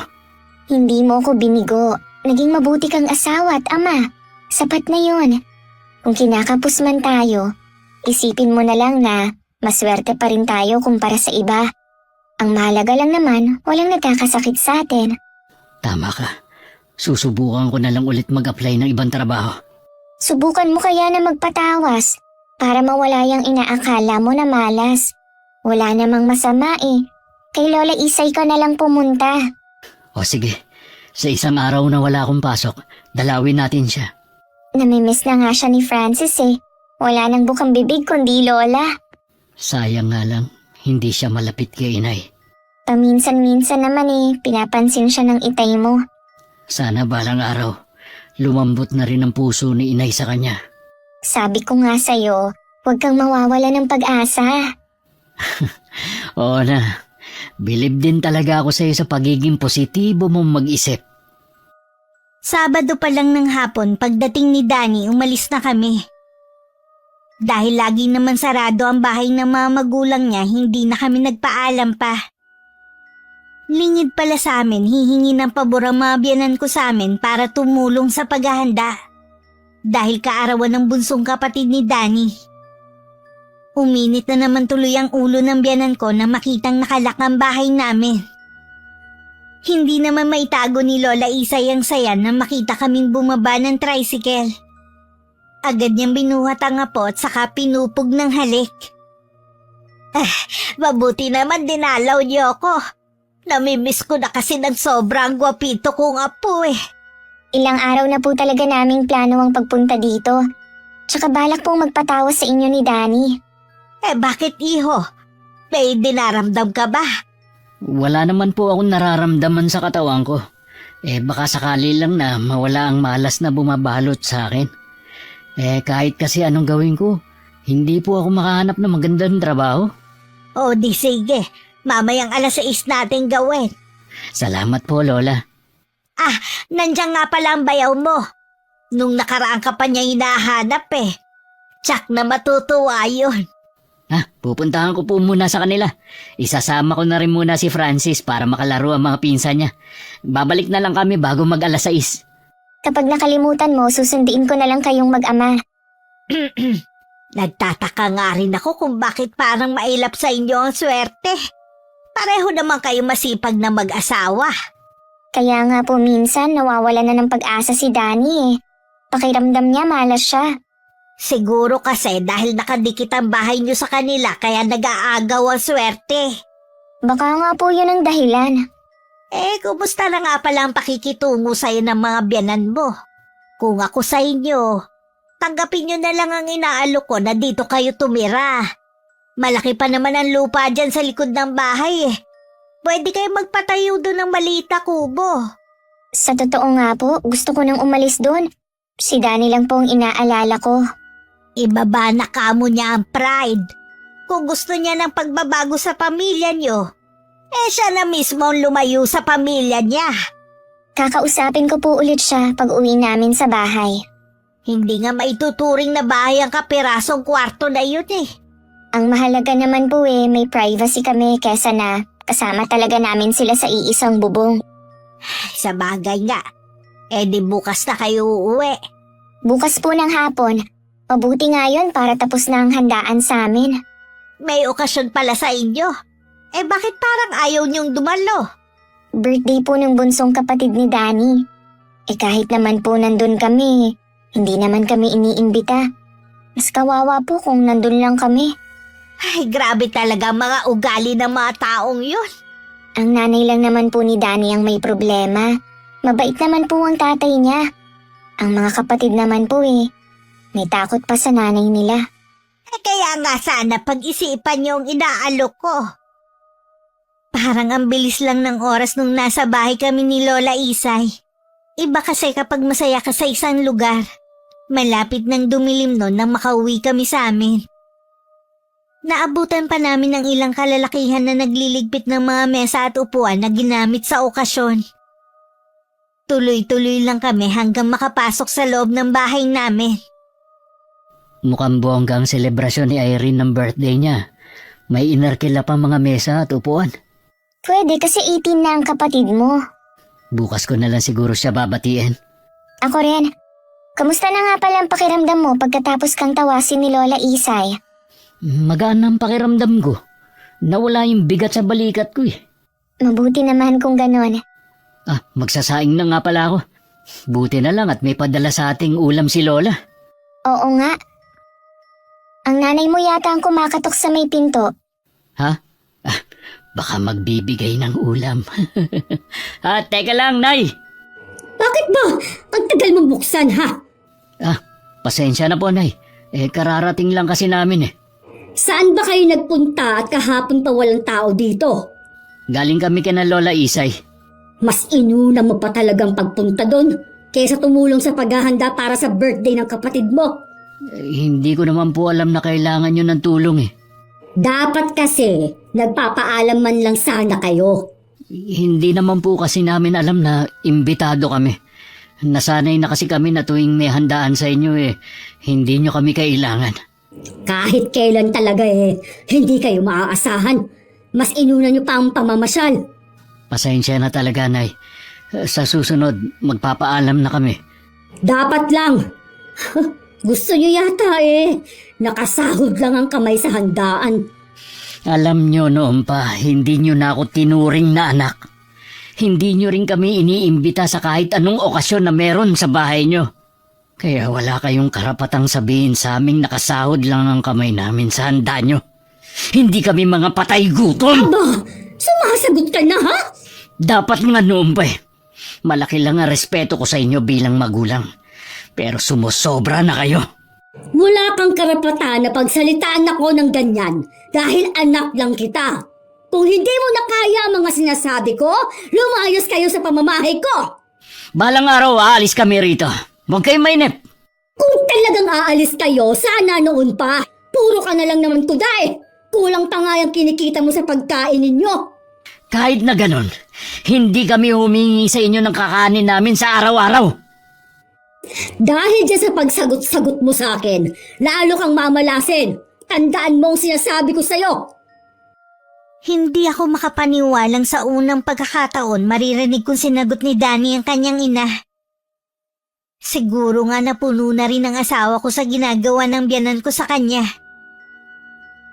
Hindi mo ko binigo. Naging mabuti kang asawa at ama. Sapat na yon. Kung kinakapos man tayo, isipin mo na lang na maswerte pa rin tayo kumpara sa iba. Ang mahalaga lang naman, walang nagkakasakit sa atin. Tama ka. Susubukan ko na lang ulit mag-apply ng ibang trabaho. Subukan mo kaya na magpatawas para mawala yung inaakala mo na malas. Wala namang masama eh. Kay Lola Isay ka na lang pumunta. O sige, sa isang araw na wala akong pasok, dalawin natin siya. Namimiss na nga siya ni Francis eh. Wala nang bukang bibig kundi Lola. Sayang nga lang, hindi siya malapit kay inay. Paminsan-minsan naman eh, pinapansin siya ng itay mo. Sana balang araw, lumambot na rin ang puso ni inay sa kanya. Sabi ko nga sa'yo, huwag kang mawawala ng pag-asa. Oo na, bilib din talaga ako sa'yo sa pagiging positibo mong mag-isip. Sabado pa lang ng hapon, pagdating ni Danny, umalis na kami. Dahil lagi naman sarado ang bahay ng mga magulang niya, hindi na kami nagpaalam pa. Lingid pala sa amin, hihingi ng pabor ang mga biyanan ko sa amin para tumulong sa paghahanda. Dahil kaarawan ng bunsong kapatid ni Danny. Uminit na naman tuloy ang ulo ng biyanan ko na makitang nakalak ang bahay namin. Hindi naman maitago ni Lola Isay ang saya na makita kaming bumaba ng tricycle. Agad niyang binuhat ang apo at saka pinupog ng halik. Mabuti naman dinalaw niyo ako. Namimiss ko na kasi ng sobrang gwapito kong apo eh. Ilang araw na po talaga naming plano ang pagpunta dito. Tsaka balak pong magpatawas sa inyo ni Danny. Bakit iho? May dinaramdam ka ba? Wala naman po akong nararamdaman sa katawan ko. Baka sakali lang na mawala ang malas na bumabalot sa akin. Kahit kasi anong gawin ko, hindi po ako makahanap ng magandang trabaho. O di sige, mamayang 6:00 natin gawin. Salamat po, Lola. Nandiyan nga pala ang bayaw mo. Nung nakaraan ka pa niya hinahanap eh. Tsak na matutuwa yun. Pupuntahan ko po muna sa kanila. Isasama ko na rin muna si Francis para makalaro ang mga pinsan niya. Babalik na lang kami bago mag 6:00. Kapag nakalimutan mo, susunduin ko na lang kayong mag-ama. Nagtataka nga rin ako kung bakit parang mailap sa inyo ang swerte. Pareho naman kayo masipag na mag-asawa. Kaya nga po minsan nawawala na ng pag-asa si Danny eh. Pakiramdam niya malas siya. Siguro kasi dahil nakadikit ang bahay niyo sa kanila kaya nag-aagaw ang swerte. Baka nga po yun ang dahilan. Kumusta na nga pala ang pakikitungo sa'yo ng mga biyanan mo? Kung ako sa inyo, tanggapin niyo na lang ang inaalok ko na dito kayo tumira. Malaki pa naman ang lupa dyan sa likod ng bahay eh. Pwede kayo magpatayo doon ng maliit na kubo. Sa totoo nga po, gusto ko nang umalis doon. Si Danny lang po ang inaalala ko. Ibaba na kamo niya ang pride. Kung gusto niya ng pagbabago sa pamilya niyo, siya na mismo ang lumayo sa pamilya niya. Kakausapin ko po ulit siya pag uwi namin sa bahay. Hindi nga maituturing na bahay ang kapirasong kwarto na yun eh. Ang mahalaga naman po may privacy kami kesa na kasama talaga namin sila sa iisang bubong. Sa bagay nga, di bukas na kayo uuwi. Bukas po ng hapon. Mabuti nga yun para tapos na ang handaan sa amin. May okasyon pala sa inyo. Bakit parang ayaw niyong dumalo? Birthday po ng bunsong kapatid ni Danny. Kahit naman po nandun kami, hindi naman kami iniimbita. Mas kawawa po kung nandun lang kami. Grabe talaga mga ugali ng mga taong yun. Ang nanay lang naman po ni Danny ang may problema. Mabait naman po ang tatay niya. Ang mga kapatid naman po may takot pa sa nanay nila. Kaya nga sana pag-isipan niyo ang inaalok ko. Parang ang bilis lang ng oras nung nasa bahay kami ni Lola Isay. Iba kasi kapag masaya ka sa isang lugar. Malapit nang dumilim noon nang makauwi kami sa amin. Naabutan pa namin ng ilang kalalakihan na nagliligpit ng mga mesa at upuan na ginamit sa okasyon. Tuloy-tuloy lang kami hanggang makapasok sa loob ng bahay namin. Mukhang bongga ang selebrasyon ni Irene ng birthday niya. May inarkila pa mga mesa at upuan. Pwede kasi 18 na ang kapatid mo. Bukas ko na lang siguro siya babatiin. Ako rin. Kamusta na nga pala ang pakiramdam mo pagkatapos kang tawasin ni Lola Isay? Magaan ang pakiramdam ko. Nawala yung bigat sa balikat ko eh. Mabuti naman kung ganon. Magsasaing na nga pala ako. Buti na lang at may padala sa ating ulam si Lola. Oo nga. Ang nanay mo yata ang kumakatok sa may pinto. Ha? Baka magbibigay ng ulam. Teka lang, Nay. Bakit ba? Ang tagal mong buksan, ha? Pasensya na po, Nay. Kararating lang kasi namin eh. Saan ba kayo nagpunta at kahapon pa walang tao dito? Galing kami kina Lola Isay. Mas inuna mo pa talagang pagpunta doon kaysa tumulong sa paghahanda para sa birthday ng kapatid mo. Hindi ko naman po alam na kailangan nyo ng tulong eh. Dapat kasi nagpapaalam man lang sana kayo. Hindi naman po kasi namin alam na imbitado kami. Nasanay na kasi kami na tuwing may handaan sa inyo hindi nyo kami kailangan. Kahit kailan talaga hindi kayo maaasahan. Mas inuna nyo pa ang pamamasyal. Pasensya na talaga, Nay. Sa susunod, magpapaalam na kami. Dapat lang. Gusto nyo yata nakasahod lang ang kamay sa handaan. Alam nyo noon pa, hindi nyo na ako tinuring na anak. Hindi nyo rin kami iniimbita sa kahit anong okasyon na meron sa bahay nyo. Kaya wala kayong karapatang sabihin sa aming nakasahod lang ang kamay namin sa handa nyo. Hindi kami mga patay gutom! Aba, sumasagot ka na ha? Dapat nga noon pa Malaki lang ang respeto ko sa inyo bilang magulang. Pero sumusobra na kayo. Wala kang karapatan na pagsalitaan ako ng ganyan dahil anak lang kita. Kung hindi mo na kaya ang mga sinasabi ko, lumayos kayo sa pamamahay ko. Balang araw aalis kami rito. Huwag kayong mainip. Kung talagang aalis kayo, sana noon pa. Puro ka na lang naman tuda Kulang pa nga yung kinikita mo sa pagkain ninyo. Kahit na ganun, hindi kami humingi sa inyo ng kakanin namin sa araw-araw. Dahil dyan sa pagsagot-sagot mo sa akin, lalo kang mamalasin. Tandaan mo ang sinasabi ko sa'yo. Hindi ako makapaniwalang sa unang pagkakataon maririnig kong sinagot ni Danny ang kanyang ina. Siguro nga napuno na rin ang asawa ko sa ginagawa ng biyanan ko sa kanya.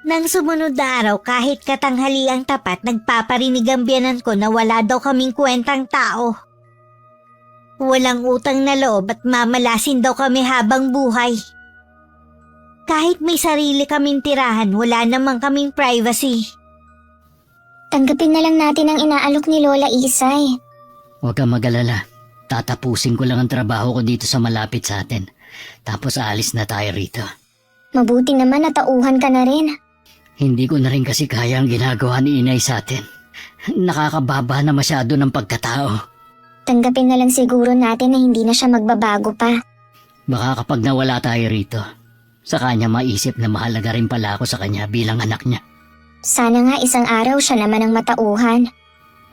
Nang sumunod na araw kahit katanghaliang tapat nagpaparinig ang biyanan ko na wala daw kaming kwentang tao. Walang utang na loob at mamalasin daw kami habang buhay. Kahit may sarili kaming tirahan, wala namang kaming privacy. Tanggapin na lang natin ang inaalok ni Lola Isay. Huwag kang mag-alala. Tatapusin ko lang ang trabaho ko dito sa malapit sa atin. Tapos aalis na tayo rito. Mabuti naman natauhan ka na rin. Hindi ko na rin kasi kaya ang ginagawa ni Inay sa atin. Nakakababa na masyado ng pagkatao. Tanggapin na lang siguro natin na hindi na siya magbabago pa. Baka kapag nawala tayo rito, sa kanya maisip na mahalaga rin pala ako sa kanya bilang anak niya. Sana nga isang araw siya naman ang matauhan.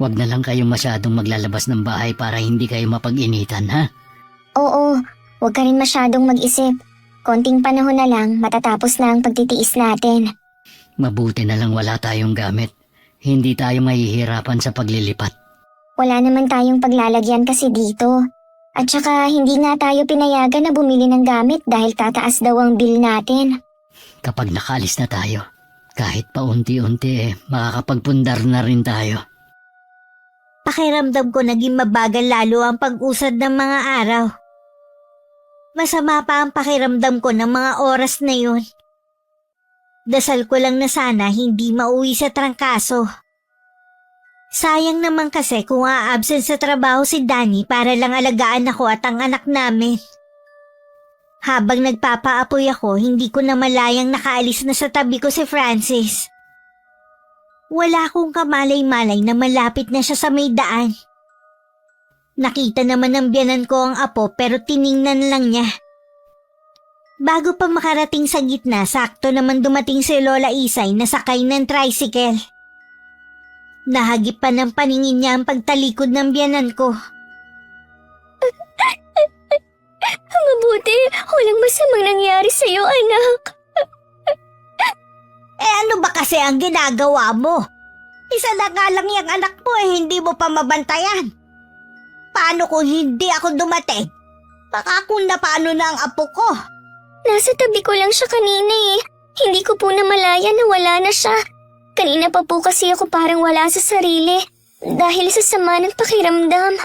Huwag na lang kayong masyadong maglalabas ng bahay para hindi kayo mapag-initan, ha? Oo, huwag ka rin masyadong mag-isip. Konting panahon na lang, matatapos na ang pagtitiis natin. Mabuti na lang wala tayong gamit. Hindi tayo mahihirapan sa paglilipat. Wala naman tayong paglalagyan kasi dito. At saka hindi nga tayo pinayagan na bumili ng gamit dahil tataas daw ang bill natin. Kapag nakaalis na tayo, kahit paunti-unti makakapagpundar na rin tayo. Pakiramdam ko naging mabagal lalo ang pag-usad ng mga araw. Masama pa ang pakiramdam ko ng mga oras na yun. Dasal ko lang na sana hindi mauwi sa trangkaso. Sayang naman kasi kung a-absent sa trabaho si Danny para lang alagaan ako at ang anak namin. Habang nagpapaapoy ako, hindi ko na malayang nakaalis na sa tabi ko si Francis. Wala akong kamalay-malay na malapit na siya sa may daan. Nakita naman ng biyanan ko ang apo pero tiningnan lang niya. Bago pa makarating sa gitna, sakto naman dumating si Lola Isay na sakay ng tricycle. Nahagip pa ng paningin niya ang pagtalikod ng biyanan ko. Mabuti, walang masamang nangyari sa'yo, anak. Ano ba kasi ang ginagawa mo? Isa na nga lang yung anak mo hindi mo pa mabantayan. Paano kung hindi ako dumating? Baka kung na paano na ang apo ko. Nasa tabi ko lang siya kanina eh. Hindi ko po namalaya na wala na siya. Kanina pa po kasi ako parang wala sa sarili. Dahil sa sama ng pakiramdam.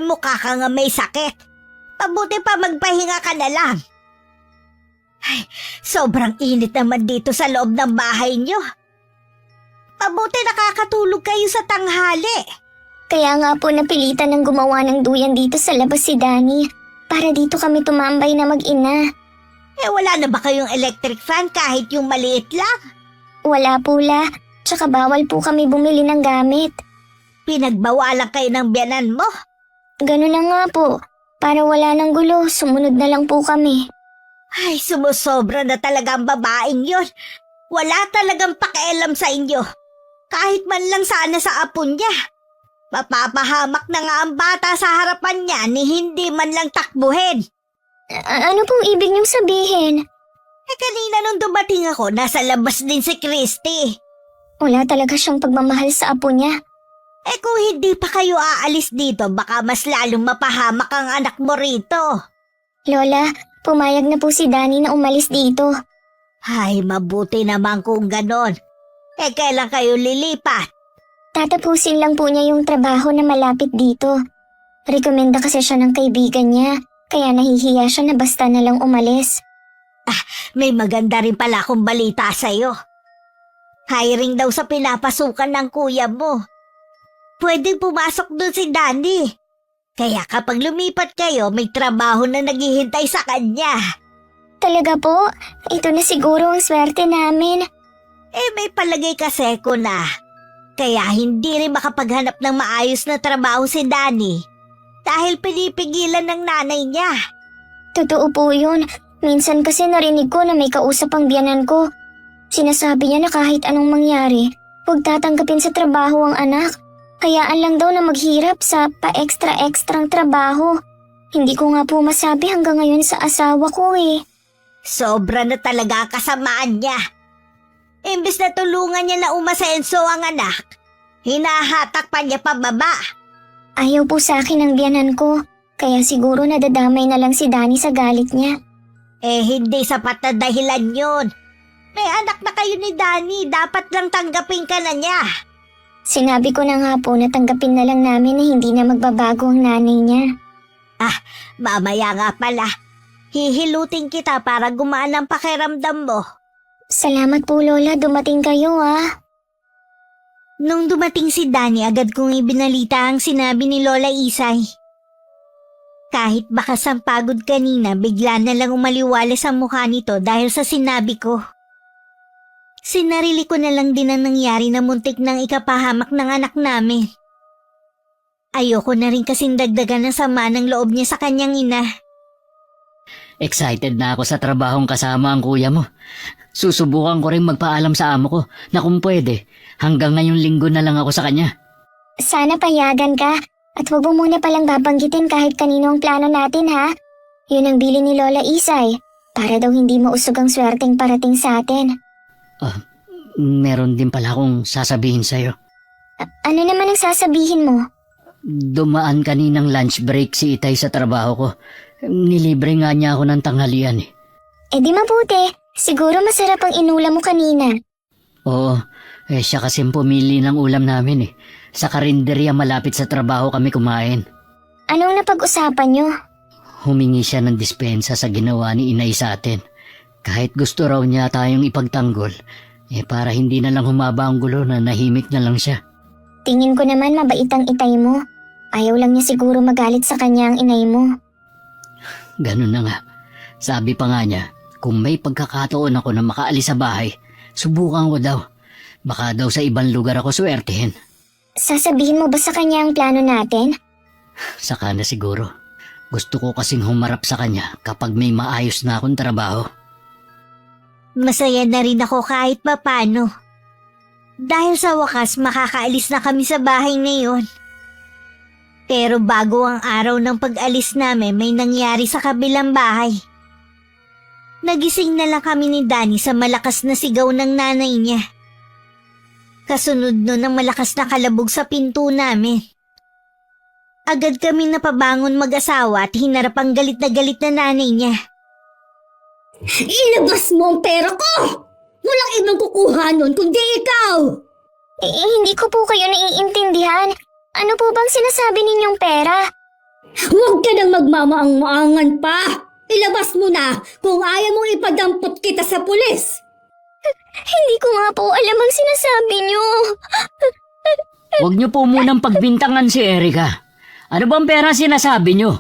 Mukha ka nga may sakit. Mabuti pa magpahinga ka na lang. Ay, sobrang init naman dito sa loob ng bahay niyo. Mabuti nakakatulog kayo sa tanghali. Kaya nga po napilitan ng gumawa ng duyan dito sa labas si Danny. Para dito kami tumambay na mag-ina. Wala na ba kayong electric fan kahit yung maliit lang? Wala po la. Tsaka bawal po kami bumili ng gamit. Pinagbawalan kayo ng biyanan mo? Ganun na nga po. Para wala ng gulo, sumunod na lang po kami. Ay, sumusobra na talaga ang babaeng yon. Wala talagang pakialam sa inyo. Kahit man lang sana sa apo niya. Mapapahamak na nga ang bata sa harapan niya ni hindi man lang takbuhin. Ano pong ibig niyong sabihin? Kanina nung dumating ako, nasa labas din si Christy. Wala talaga siyang pagmamahal sa apo niya. Kung hindi pa kayo aalis dito, baka mas lalong mapahamak ang anak mo rito. Lola, pumayag na po si Danny na umalis dito. Ay, mabuti naman kung ganon. Kailan kayo lilipat? Tatapusin lang po niya yung trabaho na malapit dito. Rekomenda kasi siya ng kaibigan niya, kaya nahihiya siya na basta na lang umalis. May maganda rin pala akong balita sa'yo. Hiring daw sa pinapasukan ng kuya mo. Pwedeng pumasok doon si Danny. Kaya kapag lumipat kayo, may trabaho na naghihintay sa kanya. Talaga po? Ito na siguro ang swerte namin. May palagay kasi ko na. Kaya hindi rin makapaghanap ng maayos na trabaho si Danny. Dahil pinipigilan ng nanay niya. Totoo po yun. Minsan kasi narinig ko na may kausap ang biyanan ko. Sinasabi niya na kahit anong mangyari, huwag tatanggapin sa trabaho ang anak. Kayaan lang daw na maghirap sa pa-extra-extrang trabaho. Hindi ko nga po masabi hanggang ngayon sa asawa ko eh. Sobra na talaga ang kasamaan niya. Imbes na tulungan niya na umasenso ang anak, hinahatak pa niya pababa. Ayaw po sa akin ang biyanan ko, kaya siguro nadadamay na lang si Danny sa galit niya. Hindi sapat na dahilan yun. May anak na kayo ni Danny, dapat lang tanggapin ka na niya. Sinabi ko na nga po na tanggapin na lang namin na hindi na magbabago ang nanay niya. Mamaya nga pala. Hihilutin kita para gumaan ang pakiramdam mo. Salamat po Lola, dumating kayo ah. Nung dumating si Danny, agad kong ibinalita ang sinabi ni Lola Isay. Kahit bakas ang pagod kanina, bigla na lang umaliwalas ang mukha nito dahil sa sinabi ko. Sinarili ko na lang din ang nangyari na muntik nang ikapahamak ng anak namin. Ayoko na rin kasing dagdagan ng sama ng loob niya sa kanyang ina. Excited na ako sa trabahong kasama ang kuya mo. Susubukan ko rin magpaalam sa amo ko na kung pwede, hanggang ngayong linggo na lang ako sa kanya. Sana payagan ka at huwag mo muna palang babanggitin kahit kanino ang plano natin ha. Yun ang bili ni Lola Isay para daw hindi mausog ang swerteng parating sa atin. Meron din pala akong sasabihin sa'yo. Ano naman ang sasabihin mo? Dumaan kaninang lunch break si Itay sa trabaho ko. Nilibre nga niya ako ng tanghalian eh. Di mabuti. Siguro masarap ang inula mo kanina. Oo, siya kasi pumili ng ulam namin eh. Sa karinderya malapit sa trabaho kami kumain. Anong napag-usapan nyo? Humingi siya ng dispensa sa ginawa ni Inay sa atin. Kahit gusto raw niya tayong ipagtanggol, para hindi na lang humaba ang gulo na nahimik na lang siya. Tingin ko naman mabait ang Itay mo. Ayaw lang niya siguro magalit sa kanya ang inay mo. Ganun na nga. Sabi pa nga niya, kung may pagkakataon ako na makaalis sa bahay, subukan ko daw. Baka daw sa ibang lugar ako swertehin. Sasabihin mo ba sa kanya ang plano natin? Saka na siguro. Gusto ko kasing humarap sa kanya kapag may maayos na akong trabaho. Masaya na rin ako kahit papano. Dahil sa wakas makakaalis na kami sa bahay ngayon. Pero bago ang araw ng pag-alis namin may nangyari sa kabilang bahay. Nagising na lang kami ni Danny sa malakas na sigaw ng nanay niya. Kasunod nun ang malakas na kalabog sa pinto namin. Agad kami napabangon mag-asawa at hinarap ang galit na nanay niya. Ilabas mo ang pera ko! Walang ibang kukuha nun kundi ikaw! Hindi ko po kayo naiintindihan. Ano po bang sinasabi ninyong pera? Huwag ka nang magmamaang-maangan pa! Ilabas mo na kung ayaw mong ipadampot kita sa pulis! Hindi ko nga po alam ang sinasabi niyo. Huwag niyo po munang pagbintangan si Erica. Ano bang pera sinasabi niyo?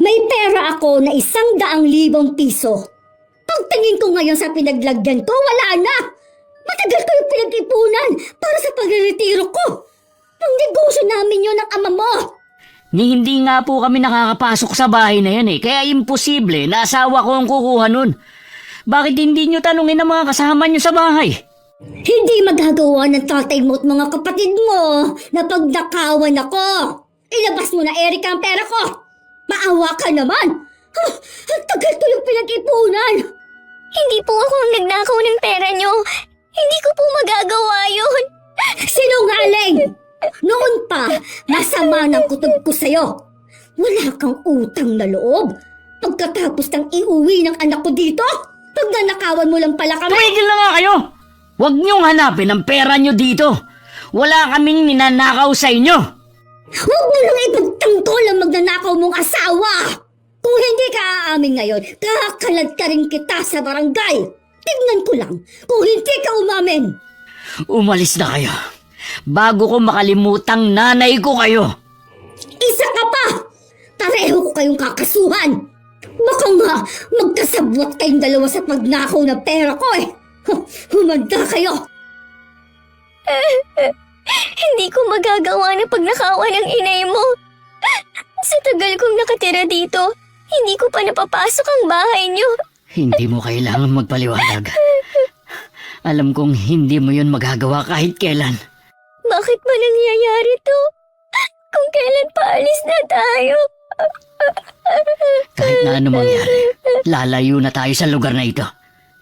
May pera ako na 100,000 piso. Pagtingin ko ngayon sa pinaglagyan ko, wala na! Matagal ko yung pinag-ipunan para sa pagre-retiro ko. Ang negosyo namin yun ng ama mo. Hindi nga po kami nakakapasok sa bahay na yan kaya imposible na asawa ko ang kukuha nun. Bakit hindi niyo tanungin ang mga kasama niyo sa bahay? Hindi magagawa ng tatay mo at mga kapatid mo na pagnakawan ako. Ilabas mo na, Erica, ang pera ko. Maawa ka naman. Ang tagal ko yung pinag-ipunan. Hindi po ako ang nagnakaw ng pera niyo. Hindi ko po magagawa yun. Sinungaling! Noon pa, masama ng kutob ko sa'yo. Wala kang utang na loob. Pagkatapos ng iuwi ng anak ko dito, pag nanakawan mo lang pala kami. Tumigil na nga kayo! Huwag niyong hanapin ang pera niyo dito. Wala kaming ninanakaw sa inyo. Huwag mo nang ipagtanggol ang magnanakaw mong asawa. Kung hindi ka aamin ngayon, kakakalad ka rin kita sa barangay. Tignan ko lang kung hindi ka umamin. Umalis na kayo. Bago ko makalimutang nanay ko kayo. Isa ka pa! Pareho ko kayong kakasuhan. Baka nga magkasabwat kayong dalawa sa pagnakaw ng pera ko eh. Humanda kayo. Hindi ko magagawa na pagnakawan ng inay mo. Sa tagal kong nakatira dito, hindi ko pa napapasok ang bahay niyo. Hindi mo kailangan magpaliwanag. Alam kong hindi mo yun magagawa kahit kailan. Bakit ba nangyayari to? Kung kailan paalis na tayo? Kahit na ano mangyari, lalayo na tayo sa lugar na ito.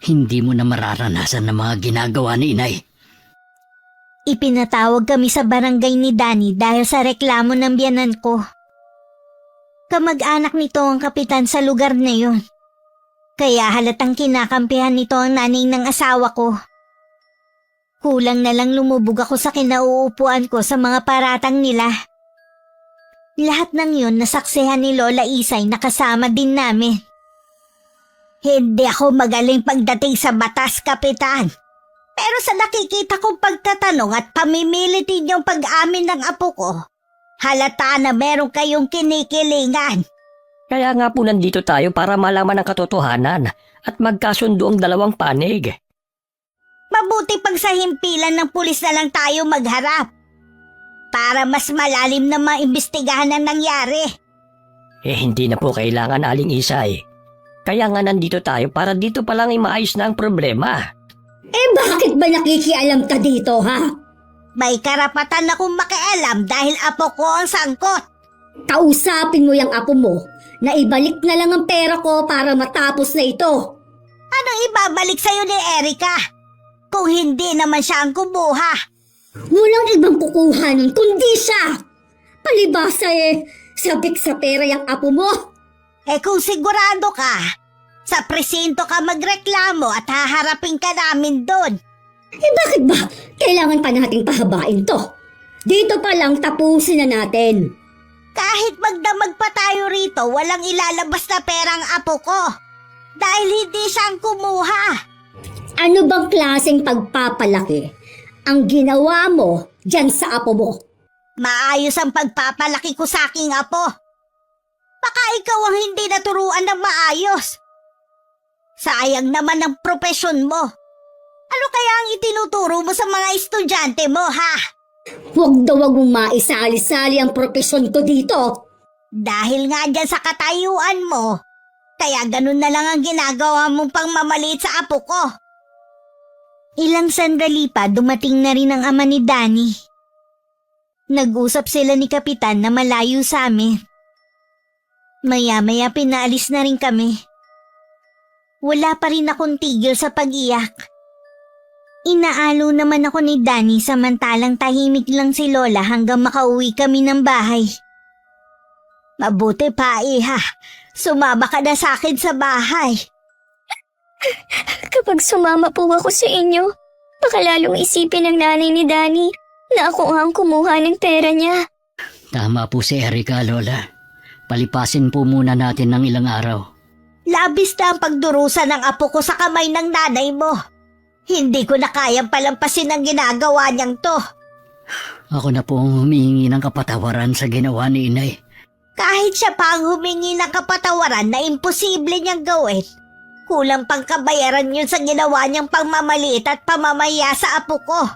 Hindi mo na mararanasan ng mga ginagawa ni inay. Ipinatawag kami sa barangay ni Danny dahil sa reklamo ng biyanan ko. Kamag-anak nito ang kapitan sa lugar na yon. Kaya halatang kinakampihan nito ang nanay ng asawa ko. Kulang na lang lumubog ako sa kinauupuan ko sa mga paratang nila. Lahat ng yun nasaksihan ni Lola Isay na kasama din namin. Hindi ako magaling pagdating sa batas, Kapitan. Pero sa nakikita kong pagtatanong at pamimilit ninyong pag-amin ng apo ko, halata na meron kayong kinikilingan. Kaya nga po nandito tayo para malaman ang katotohanan at magkasundo ang dalawang panig. Mabuti pag sa himpilan ng pulis na lang tayo magharap. Para mas malalim na maimbestigahan ang nangyari. Hindi na po kailangan, Aling Isay. Kaya nga nandito tayo para dito pa lang maayos na ang problema. Bakit ba nakikialam ka dito, ha? May karapatan akong makialam dahil apo ko ang sangkot. Kausapin mo yung apo mo na ibalik na lang ang pera ko para matapos na ito. Anong ibabalik sa'yo ni Erica? Kung hindi naman siya ang kumuha. Walang ibang kukuha nun kundi siya. Palibasa sabik sa pera yung apo mo. Kung sigurado ka, sa presinto ka magreklamo at haharapin ka namin doon. Bakit ba kailangan pa nating pahabain to? Dito pa lang tapusin na natin. Kahit magdamag pa tayo rito, walang ilalabas na perang apo ko. Dahil hindi siya ang kumuha. Ano bang klaseng pagpapalaki ang ginawa mo dyan sa apo mo? Maayos ang pagpapalaki ko sa aking apo. Baka ikaw ang hindi naturuan ng maayos. Sayang naman ang propesyon mo. Ano kaya ang itinuturo mo sa mga estudyante mo, ha? Huwag daw mong maisali-sali ang propesyon ko dito. Dahil nga dyan sa katayuan mo, kaya ganun na lang ang ginagawa mong pangmamaliit sa apo ko. Ilang sandali pa dumating na rin ang ama ni Danny. Nag-usap sila ni Kapitan na malayo sa amin. Maya-maya pinaalis na rin kami. Wala pa rin akong tigil sa pag-iyak. Inaalo naman ako ni Danny samantalang tahimik lang si Lola hanggang makauwi kami ng bahay. Mabuti pa, Iha. Sumama ka na sa akin sa bahay. Kapag sumama po ako sa inyo, baka lalong isipin ng nanay ni Danny na ako ang kumuha ng pera niya. Tama po si Erica, Lola. Palipasin po muna natin ng ilang araw. Labis na ang pagdurusa ng apo ko sa kamay ng nanay mo. Hindi ko na kayang palampasin ang ginagawa niyang to. Ako na po ang humihingi ng kapatawaran sa ginawa ni Inay. Kahit siya pa ang humingi ng kapatawaran na imposible niyang gawin, kulang pang kabayaran yun sa ginawa niyang pangmamaliit at pamamaya sa apo ko.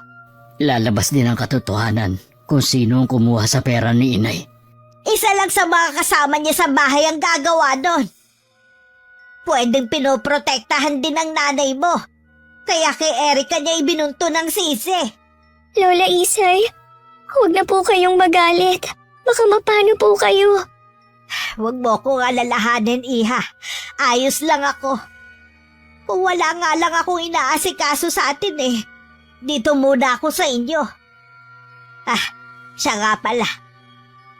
Lalabas din ang katotohanan kung sino ang kumuha sa pera ni Inay. Isa lang sa mga kasama niya sa bahay ang gagawa doon. Pwedeng pinoprotektahan din ng nanay mo. Kaya kay Erica niya ibinunto ng sisi. Lola Isay, huwag na po kayong magalit. Baka mapano po kayo. Huwag mo akong alalahanin, Iha. Ayos lang ako. Kung wala nga lang akong inaasikaso sa atin dito muna ako sa inyo. Siya nga pala.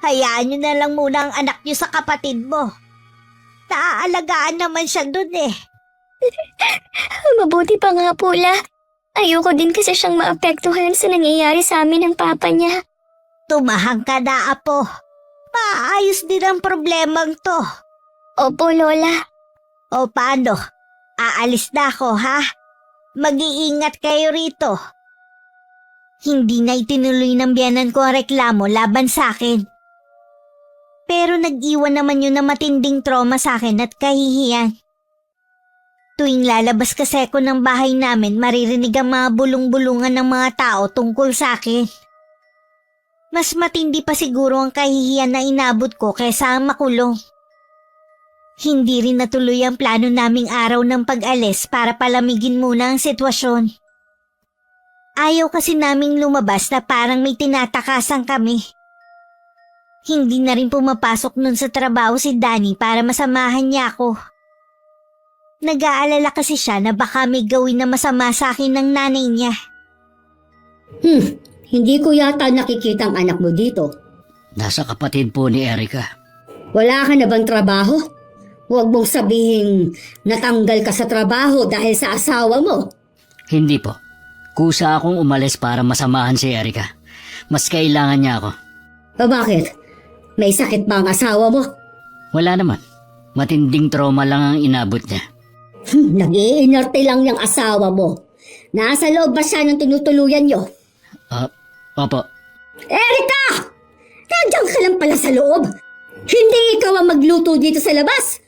Hayaan niyo na lang muna ang anak niyo sa kapatid mo. Naaalagaan naman siya dun Mabuti pa nga po, La. Ayoko din kasi siyang maapektuhan sa nangyayari sa amin ng papa niya. Tumahang ka na, apo. Maayos din ang problemang to. Opo, Lola. O paano? Aalis na ako, ha? Mag-iingat kayo rito. Hindi na itinuloy ng biyanan ko ang reklamo laban sa akin. Pero nag-iwan naman yun na matinding trauma sa akin at kahihiyan. Tuwing lalabas kasi ako ng bahay namin, maririnig ang mga bulong-bulungan ng mga tao tungkol sa akin. Mas matindi pa siguro ang kahihiyan na inabot ko kaysa ang makulong. Hindi rin natuloy ang plano naming araw ng pag-alis para palamigin muna ang sitwasyon. Ayaw kasi naming lumabas na parang may tinatakasan kami. Hindi na rin pumapasok nun sa trabaho si Danny para masamahan niya ako. Nag-aalala kasi siya na baka may gawin na masama sa akin ng nanay niya. Hindi ko yata nakikita ang anak mo dito. Nasa kapatid po ni Erica. Wala ka na bang trabaho? Huwag mong sabihin natanggal ka sa trabaho dahil sa asawa mo. Hindi po. Kusa akong umalis para masamahan si Erica. Mas kailangan niya ako. O bakit? May sakit ba ang asawa mo? Wala naman. Matinding trauma lang ang inabot niya. Nag-iinerte lang yung asawa mo. Nasa loob ba siya ng tinutuluyan niyo? Opo. Erica! Nandiyan ka lang pala sa loob. Hindi ikaw ang magluto dito sa labas.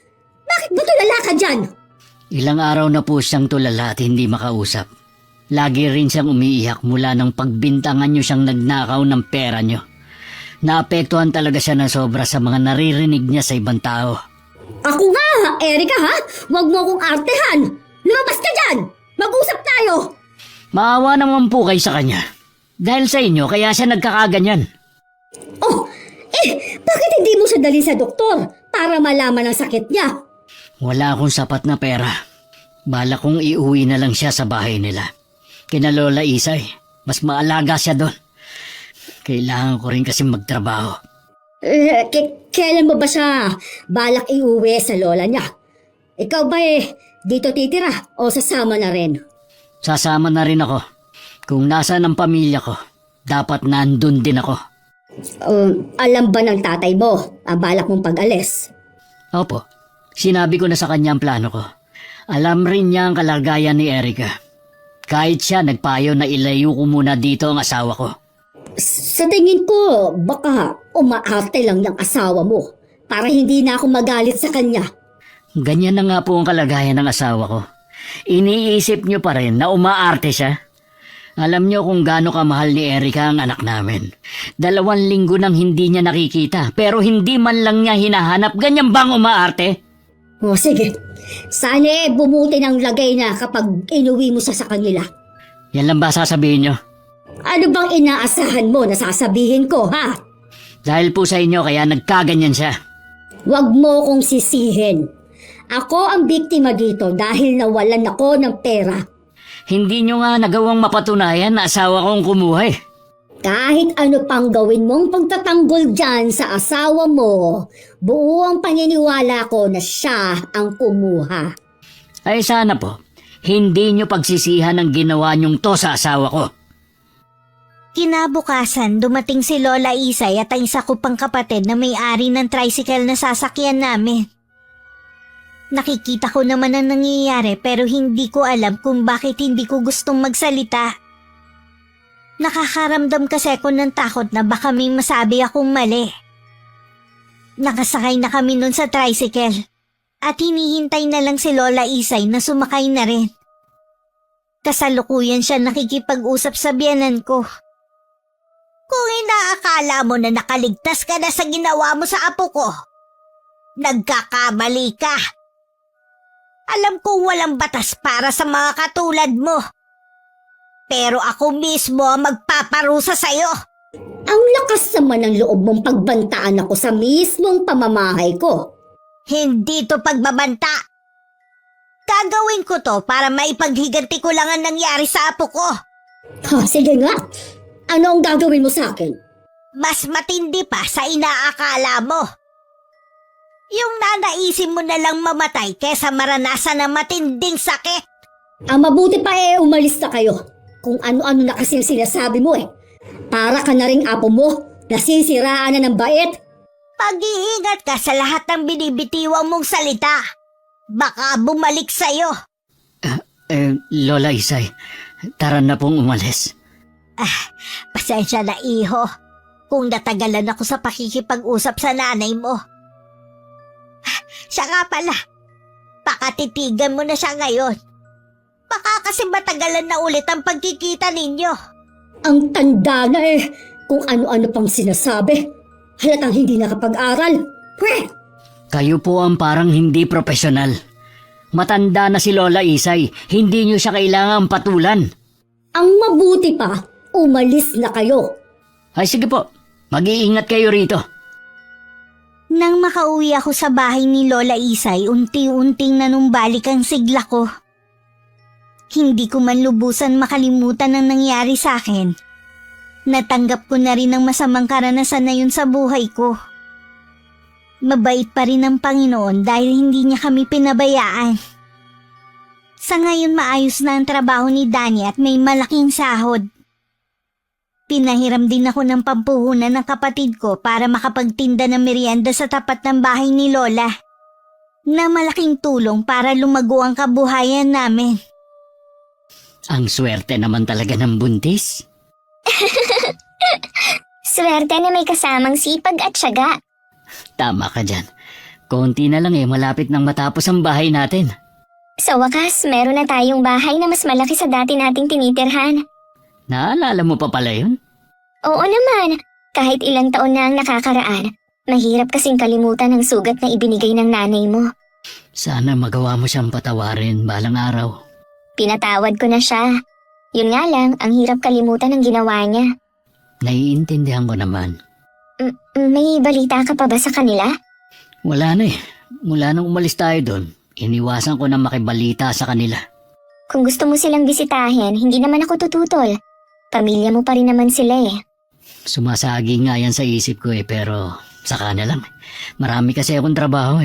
Bakit ba tulala ka dyan? Ilang araw na po siyang tulala at hindi makausap. Lagi rin siyang umiiyak mula nang pagbintangan niyo siyang nagnakaw ng pera niyo. Naapektuhan talaga siya ng sobra sa mga naririnig niya sa ibang tao. Ako nga, Erica ha? Huwag mo akong artehan. Lumabas ka dyan! Mag-usap tayo! Maawa naman po kayo sa kanya. Dahil sa inyo, kaya siya nagkakaganyan. Bakit hindi mo siya dali sa doktor para malaman ang sakit niya? Wala akong sapat na pera. Bala kong iuwi na lang siya sa bahay nila. Kina Lola Isay, mas maalaga siya doon. Kailangan ko rin kasi magtrabaho. Kailan mo ba siya balak iuwi sa lola niya? Ikaw ba dito titira o sasama na rin? Sasama na rin ako. Kung nasaan ang pamilya ko, dapat nandun din ako. Alam ba ng tatay mo ang balak mong pag-alis? Opo, sinabi ko na sa kanya ang plano ko. Alam rin niya ang kalagayan ni Erica. Kahit siya nagpayo na ilayo ko muna dito ang asawa ko. Sa tingin ko, baka umaarte lang yung asawa mo para hindi na ako magalit sa kanya. Ganyan na nga po ang kalagayan ng asawa ko. Iniisip niyo pa rin na umaarte siya. Alam niyo kung gaano kamahal ni Erika ang anak namin. 2 linggo nang hindi niya nakikita, pero hindi man lang niya hinahanap. Ganyan bang umaarte? O sige, sana bumuti ng lagay na kapag inuwi mo sa kanila. Yan lang ba sasabihin niyo? Ano bang inaasahan mo na sasabihin ko, ha? Dahil po sa inyo kaya nagkaganyan siya. Huwag mo kong sisihin. Ako ang biktima dito dahil nawalan ako ng pera. Hindi niyo nga nagawang mapatunayan na asawa kong kumuha eh. Kahit ano pang gawin mong pagtatanggol dyan sa asawa mo, buo ang paniniwala ko na siya ang kumuha. Ay sana po, hindi niyo pagsisihan ang ginawa niyong to sa asawa ko. Kinabukasan, dumating si Lola Isay at ang isa ko pang kapatid na may-ari ng tricycle na sasakyan namin. Nakikita ko naman ang nangyayari pero hindi ko alam kung bakit hindi ko gustong magsalita. Nakakaramdam kasi ako ng takot na baka may masabi akong mali. Nakasakay na kami nun sa tricycle at hinihintay na lang si Lola Isay na sumakay na rin. Kasalukuyan siya nakikipag-usap sa biyanan ko. Kung inaakala mo na nakaligtas ka na sa ginawa mo sa apo ko, nagkakamali ka. Alam kong walang batas para sa mga katulad mo. Pero ako mismo ang magpaparusa sa'yo. Ang lakas naman ng loob mong pagbantaan ako sa mismong pamamahay ko. Hindi to pagbabanta. Gagawin ko to para maipaghiganti ko lang ang nangyari sa apo ko. Sige nga, ano ang gagawin mo sa akin? Mas matindi pa sa inaakala mo. Yung nanaisin mo na lang mamatay kesa maranasan ng matinding sakit. Ang mabuti pa umalis na kayo. Kung ano-ano na kasi sinasabi mo Para ka na ring apo mo, nasisiraan na ng bait. Pag-iingat ka sa lahat ng binibitiwang mong salita. Baka bumalik sa'yo. Lola Isay, tara na pong umalis. Pasensya na iho. Kung natagalan ako sa pakikipag-usap sa nanay mo. Siya nga pala, pakatitigan mo na siya ngayon. Baka kasi matagalan na ulit ang pagkikita ninyo. Ang tanda na kung ano-ano pang sinasabi. Halatang hindi nakapag-aral. Kayo po ang parang hindi profesional. Matanda na si Lola Isay, hindi niyo siya kailangang patulan. Ang mabuti pa, umalis na kayo. Ay sige po, mag-iingat kayo rito. Nang makauwi ako sa bahay ni Lola Isay, unti-unting nanumbalik ang sigla ko. Hindi ko man lubusan makalimutan ang nangyari sa akin. Natanggap ko na rin ang masamang karanasan na yun sa buhay ko. Mabait pa rin ang Panginoon dahil hindi niya kami pinabayaan. Sa ngayon maayos na ang trabaho ni Danny at may malaking sahod. Pinahiram din ako ng pampuhunan ng kapatid ko para makapagtinda ng merienda sa tapat ng bahay ni Lola. Na malaking tulong para lumago ang kabuhayan namin. Ang swerte naman talaga ng buntis. Swerte na may kasamang sipag at tiyaga. Tama ka dyan. Konti na lang malapit nang matapos ang bahay natin. Sa wakas, meron na tayong bahay na mas malaki sa dati nating tinitirhan. Naalala mo pa pala yun? Oo naman, kahit ilang taon na ang nakakaraan, mahirap kasing kalimutan ang sugat na ibinigay ng nanay mo. Sana magawa mo siyang patawarin balang araw. Pinatawad ko na siya. Yun nga lang, ang hirap kalimutan ang ginawa niya. Naiintindihan ko naman. May balita ka pa ba sa kanila? Wala na Mula nang umalis tayo doon, iniwasan ko na makibalita sa kanila. Kung gusto mo silang bisitahin, hindi naman ako tututol. Pamilya mo pa rin naman sila Sumasagi nga yan sa isip ko pero saka na lang. Marami kasi akong trabaho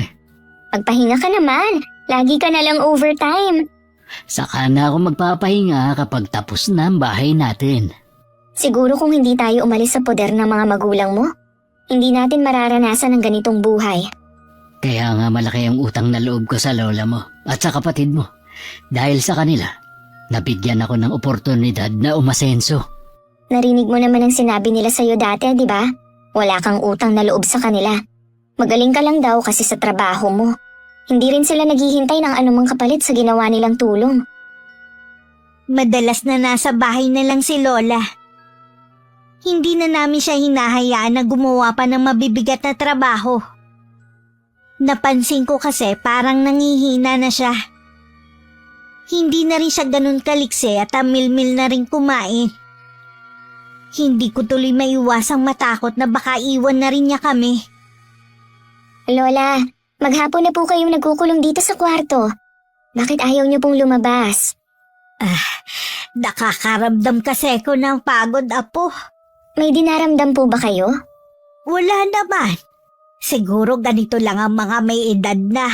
Pagpahinga ka naman, lagi ka na lang overtime. Saka na ako magpapahinga kapag tapos na ang bahay natin. Siguro kung hindi tayo umalis sa poder ng mga magulang mo, hindi natin mararanasan ang ganitong buhay. Kaya nga malaki ang utang na loob ko sa lola mo at sa kapatid mo. Dahil sa kanila, nabigyan ako ng oportunidad na umasenso. Narinig mo naman ang sinabi nila sa'yo dati, di ba? Wala kang utang na loob sa kanila. Magaling ka lang daw kasi sa trabaho mo. Hindi rin sila naghihintay ng anumang kapalit sa ginawa nilang tulong. Madalas na nasa bahay na lang si Lola. Hindi na namin siya hinahayaan na gumawa pa ng mabibigat na trabaho. Napansin ko kasi parang nangihina na siya. Hindi na rin siya ganun kaliksi at amilmil na rin kumain. Hindi ko tuloy maiwasang matakot na baka iwan na rin niya kami. Lola, maghapon na po kayong nagkukulong dito sa kwarto. Bakit ayaw niyo pong lumabas? Nakakaramdam kasi ko ng pagod, Apo. May dinaramdam po ba kayo? Wala naman. Siguro ganito lang ang mga may edad na.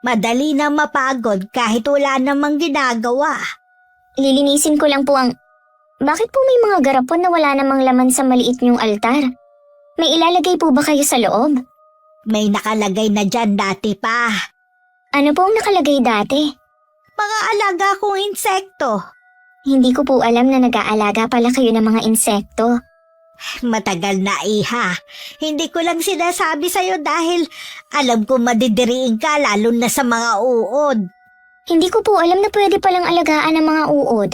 Madali na mapagod kahit wala namang ginagawa. Lilinisin ko lang po ang... Bakit po may mga garapon na wala namang laman sa maliit niyong altar? May ilalagay po ba kayo sa loob? May nakalagay na dyan dati pa. Ano po ang nakalagay dati? Mga alaga kong insekto. Hindi ko po alam na nag-aalaga pala kayo ng mga insekto. Matagal na, Iha. Hindi ko lang sinasabi sa'yo dahil alam ko madidiriin ka lalo na sa mga uod. Hindi ko po alam na pwede palang alagaan ng mga uod.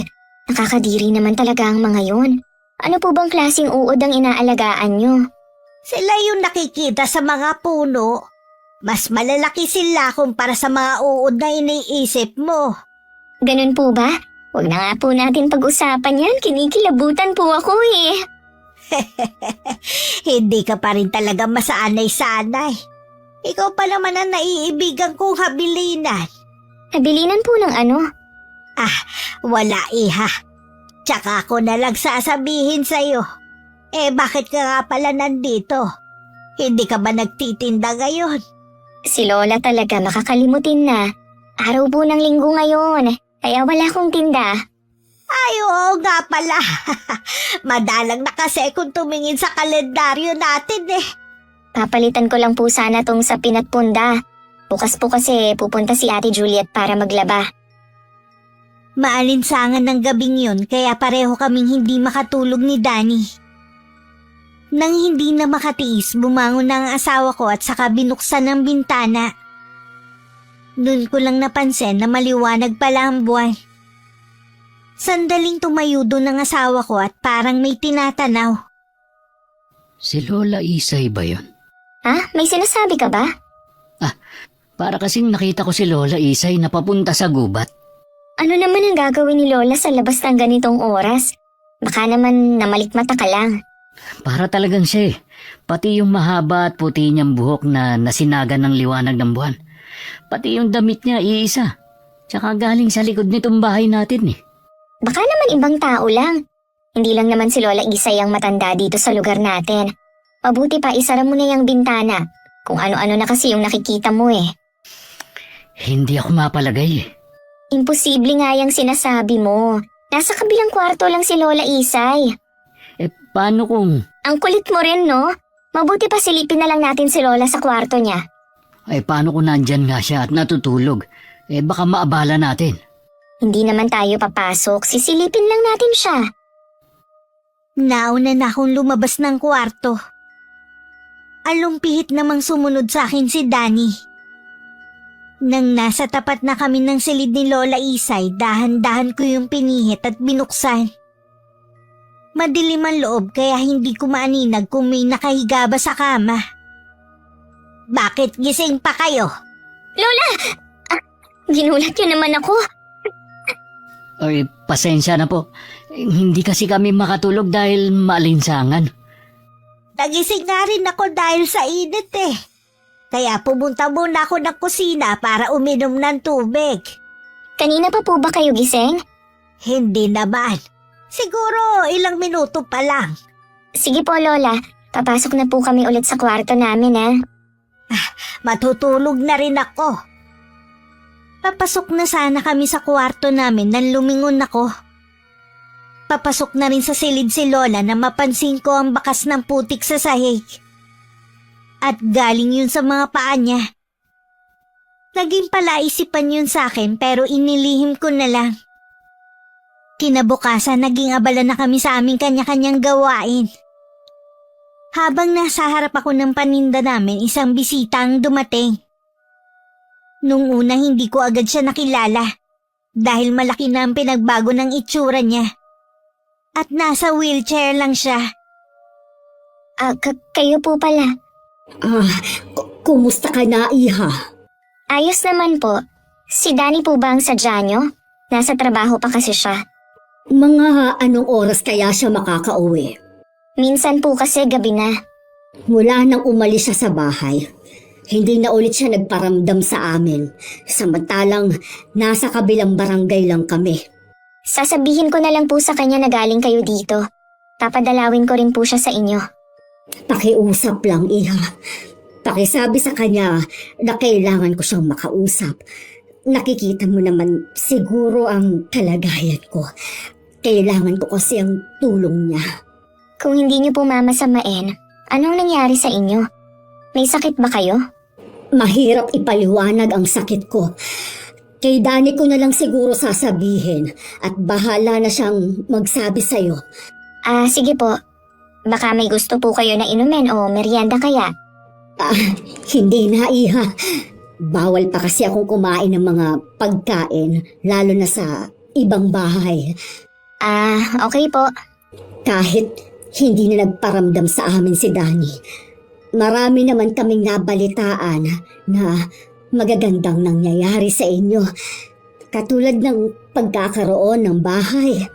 Nakakadiri naman talaga ang mga yon. Ano po bang klaseng uod ang inaalagaan nyo? Sila yung nakikita sa mga puno. Mas malalaki sila kumpara sa mga uod na iniisip mo. Ganun po ba? Huwag na nga po natin pag-usapan yan. Kinikilabutan po ako eh. Hindi ka pa rin talaga masanay-sanay. Ikaw pa naman ang naiibigan kong habilinan. Habilinan po ng ano? Wala, Iha. Tsaka ako na lang sasabihin sa'yo. Bakit ka nga pala nandito? Hindi ka ba nagtitinda ngayon? Si Lola talaga makakalimutin na. Araw po ng linggo ngayon, kaya wala akong tinda. Ay, oo nga pala. Madalang na kasi kung tumingin sa kalendaryo natin eh. Papalitan ko lang po sana tong sapin at punda. Bukas po kasi pupunta si Ate Juliet para maglaba. Maalinsangan ng gabing yun kaya pareho kaming hindi makatulog ni Danny. Nang hindi na makatiis, bumangon na ang asawa ko at saka binuksan ang bintana. Doon ko lang napansin na maliwanag pala ang buwan. Sandaling tumayo doon ang asawa ko at parang may tinatanaw. Si Lola Isay ba yun? Ha? May sinasabi ka ba? Para kasing nakita ko si Lola Isay na papunta sa gubat. Ano naman ang gagawin ni Lola sa labas ng ganitong oras? Baka naman namalikmata ka lang. Para talagang siya eh. Pati yung mahaba at puti niyang buhok na nasinagan ng liwanag ng buwan. Pati yung damit niya iisa. Tsaka galing sa likod nitong bahay natin eh. Baka naman ibang tao lang. Hindi lang naman si Lola Isay ang matanda dito sa lugar natin. Mabuti pa isara mo na yung bintana. Kung ano-ano na kasi yung nakikita mo eh. Hindi ako mapalagay eh. Imposible nga yung sinasabi mo. Nasa kabilang kwarto lang si Lola Isay. Paano kung... Ang kulit mo rin, no? Mabuti pa silipin na lang natin si Lola sa kwarto niya. Paano kung nandyan nga siya at natutulog? Baka maabala natin. Hindi naman tayo papasok. Sisilipin lang natin siya. Nauna na akong lumabas ng kwarto. Alumpihit namang sumunod sa akin si Danny. Nang nasa tapat na kami ng silid ni Lola Isay, dahan-dahan ko yung pinihit at binuksan. Madilim ang loob kaya hindi ko maaninag kung may nakahiga ba sa kama. Bakit gising pa kayo? Lola! Ginulat niyo naman ako. Pasensya na po. Hindi kasi kami makatulog dahil maalinsangan. Nagising nga rin ako dahil sa init eh. Kaya pumunta muna ako ng kusina para uminom ng tubig. Kanina pa po ba kayo gising? Hindi naman. Siguro ilang minuto pa lang. Sige po, Lola. Papasok na po kami ulit sa kwarto namin, Matutulog na rin ako. Papasok na sana kami sa kwarto namin nang lumingon ako. Papasok na rin sa silid si Lola na mapansin ko ang bakas ng putik sa sahig. At galing yun sa mga paa niya. Naging palaisipan yun sa akin pero inilihim ko na lang. Kinabukasan naging abala na kami sa aming kanya-kanyang gawain. Habang nasa harap ako ng paninda namin, isang bisita ang dumating. Nung una hindi ko agad siya nakilala. dahil malaki na ang pinagbago ng itsura niya. At nasa wheelchair lang siya. Kayo po pala. Kumusta ka na, Iha? Ayos naman po. Si Danny po ba ang sadya nyo? Nasa trabaho pa kasi siya. Mga anong oras kaya siya makakauwi? Minsan po kasi gabi na. Mula nang umalis siya sa bahay, hindi na ulit siya nagparamdam sa amin. Samantalang nasa kabilang barangay lang kami. Sasabihin ko na lang po sa kanya na galing kayo dito. Papadalawin ko rin po siya sa inyo. Pakiusap lang, Iha. Pakisabi sa kanya na kailangan ko siyang makausap. Nakikita mo naman siguro ang kalagayan ko. Kailangan ko kasi ang tulong niya. Kung hindi niyo po mamasamain, anong nangyari sa inyo? May sakit ba kayo? Mahirap ipaliwanag ang sakit ko. Kay Danny ko na lang siguro sasabihin at bahala na siyang magsabi sa'yo. Sige po. Baka may gusto po kayo na inumin o merienda kaya? Hindi na, Iha. Bawal pa kasi akong kumain ng mga pagkain, lalo na sa ibang bahay. Okay po. Kahit hindi na nagparamdam sa amin si Danny, marami naman kaming nabalitaan na magagandang nangyayari sa inyo. Katulad ng pagkakaroon ng bahay.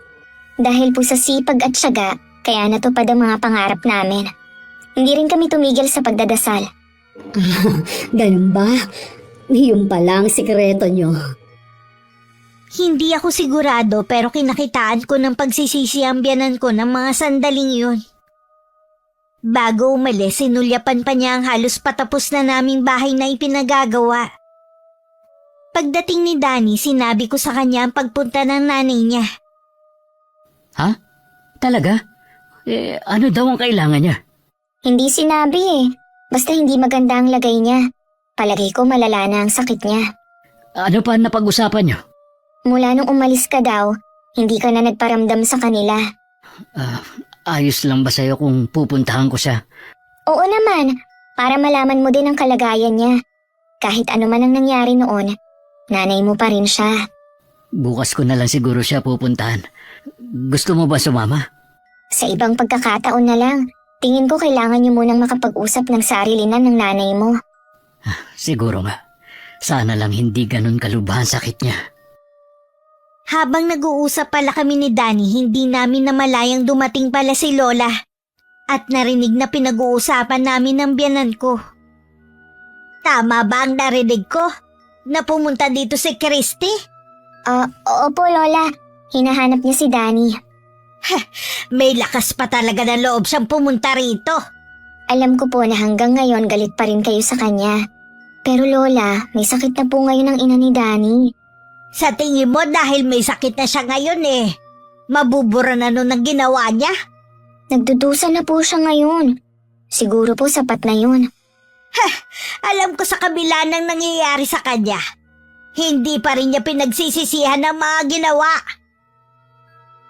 Dahil po sa sipag at tiyaga, kaya natupad ang mga pangarap namin. Hindi rin kami tumigil sa pagdadasal. Ganun ba? Yun pala ang sikreto nyo. Hindi ako sigurado pero kinakitaan ko ng pagsisisi ang biyanan ko ng mga sandaling yun. Bago umalis, sinulyapan pa niya ang halos patapos na naming bahay na ipinagagawa. Pagdating ni Danny, sinabi ko sa kanya ang pagpunta ng nanay niya. Ha? Talaga? Ano daw ang kailangan niya? Hindi sinabi eh. Basta hindi maganda ang lagay niya. Palagay ko malala na ang sakit niya. Ano pa napag-usapan niyo? Mula nung umalis ka daw, hindi ka na nagparamdam sa kanila. Ayos lang ba sa'yo kung pupuntahan ko siya? Oo naman, para malaman mo din ang kalagayan niya. Kahit ano man ang nangyari noon, nanay mo pa rin siya. Bukas ko na lang siguro siya pupuntahan. Gusto mo ba sumama? Sa ibang pagkakataon na lang, tingin ko kailangan niyo munang makapag-usap ng sarilinan ng nanay mo. Siguro nga. Sana lang hindi ganun kalubhan sakit niya. Habang nag-uusap pala kami ni Danny, hindi namin namalayang dumating pala si Lola at narinig na pinag-uusapan namin ng biyanan ko. Tama ba ang narinig ko? Na pumunta dito si Christy? Opo Lola, hinahanap niya si Danny. May lakas pa talaga ng loob siyang pumunta rito. Alam ko po na hanggang ngayon galit pa rin kayo sa kanya. Pero Lola, may sakit na po ngayon ang ina ni Danny. Sa tingin mo dahil may sakit na siya ngayon mabubura na nun ang ginawa niya? Nagdudusa na po siya ngayon. Siguro po sapat na yun. Alam ko sa kabila ng nangyayari sa kanya, hindi pa rin niya pinagsisisihan ang mga ginawa.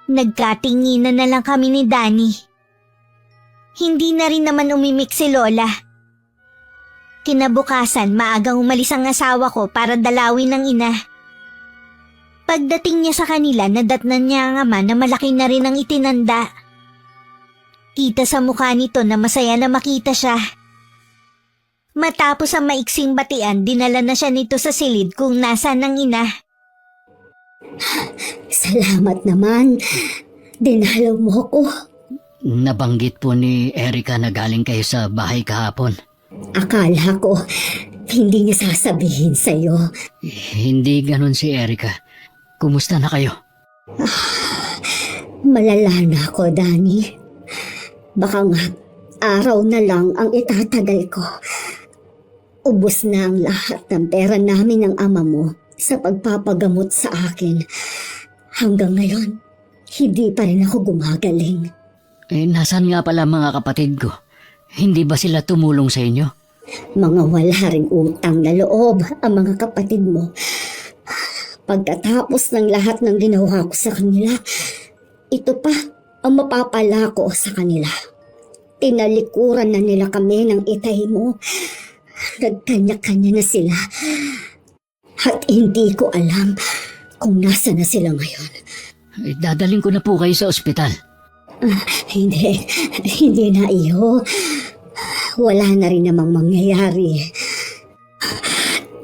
Nagkatinginan na lang kami ni Danny. Hindi na rin naman umimik si Lola. Kinabukasan, maagang umalis ang asawa ko para dalawin ng ina. Pagdating niya sa kanila, nadatnan niya ang ama na malaki na rin ang itinanda. Kita sa mukha nito na masaya na makita siya. Matapos ang maiksing batian, dinala na siya nito sa silid kung nasaan ang ina. Salamat naman. Dinalaw mo ko. Nabanggit po ni Erica na galing kayo sa bahay kahapon. Akala ko hindi niya sasabihin sa'yo. Hindi ganun si Erica. Kumusta na kayo? Malala na ako, Danny. Baka nga araw na lang ang itatagal ko. Ubus na ang lahat ng pera namin ng ama mo sa pagpapagamot sa akin. Hanggang ngayon, hindi pa rin ako gumagaling. Nasaan nga pala mga kapatid ko? Hindi ba sila tumulong sa inyo? Mga wala ring utang na loob ang mga kapatid mo. Pagkatapos ng lahat ng ginawa ko sa kanila, ito pa ang mapapala ko sa kanila. Tinalikuran na nila kami ng itay mo. Nagkanya-kanya na sila. At hindi ko alam kung nasa na sila ngayon. Dadaling ko na po kayo sa ospital. Hindi na iho. Wala na rin namang mangyayari.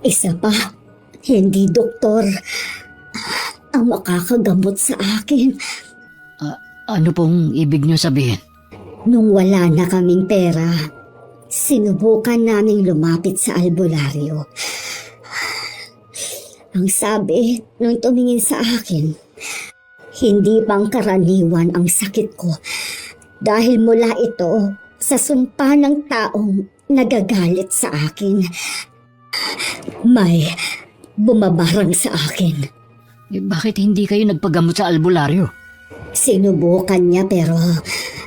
Isa pa, hindi doktor ang makakagamot sa akin. Ano pong ibig niyo sabihin? Nung wala na kaming pera, sinubukan naming lumapit sa albularyo. Ang sabi nung tumingin sa akin, hindi pangkaraniwan ang sakit ko dahil mula ito sa sumpa ng taong nagagalit sa akin. May bumabarang sa akin. Bakit hindi kayo nagpagamot sa albularyo? Sinubukan niya pero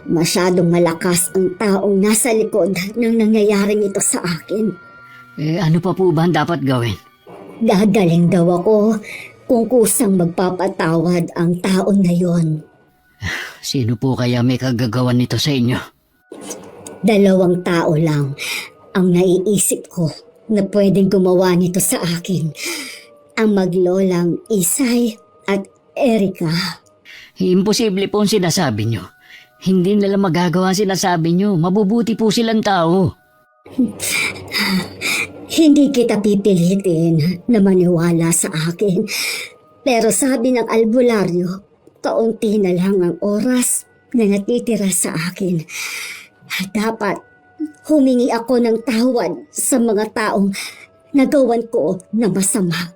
masyadong malakas ang taong nasa likod ng nangyayaring ito sa akin. Ano pa po ba ang dapat gawin? Gagaling daw ako kung kusang magpapatawad ang taon na yon. Sino po kaya may kagagawan nito sa inyo? 2 tao lang ang naiisip ko na pwedeng gumawa nito sa akin. Ang maglolang Isay at Erika. Imposible po ang sinasabi nyo. Hindi nila magagawa ang sinasabi nyo. Mabubuti po silang tao. Hindi kita pipilitin na maniwala sa akin. Pero sabi ng albularyo, kaunti na lang ang oras na natitira sa akin. Dapat humingi ako ng tawad sa mga taong nagawan ko na masama.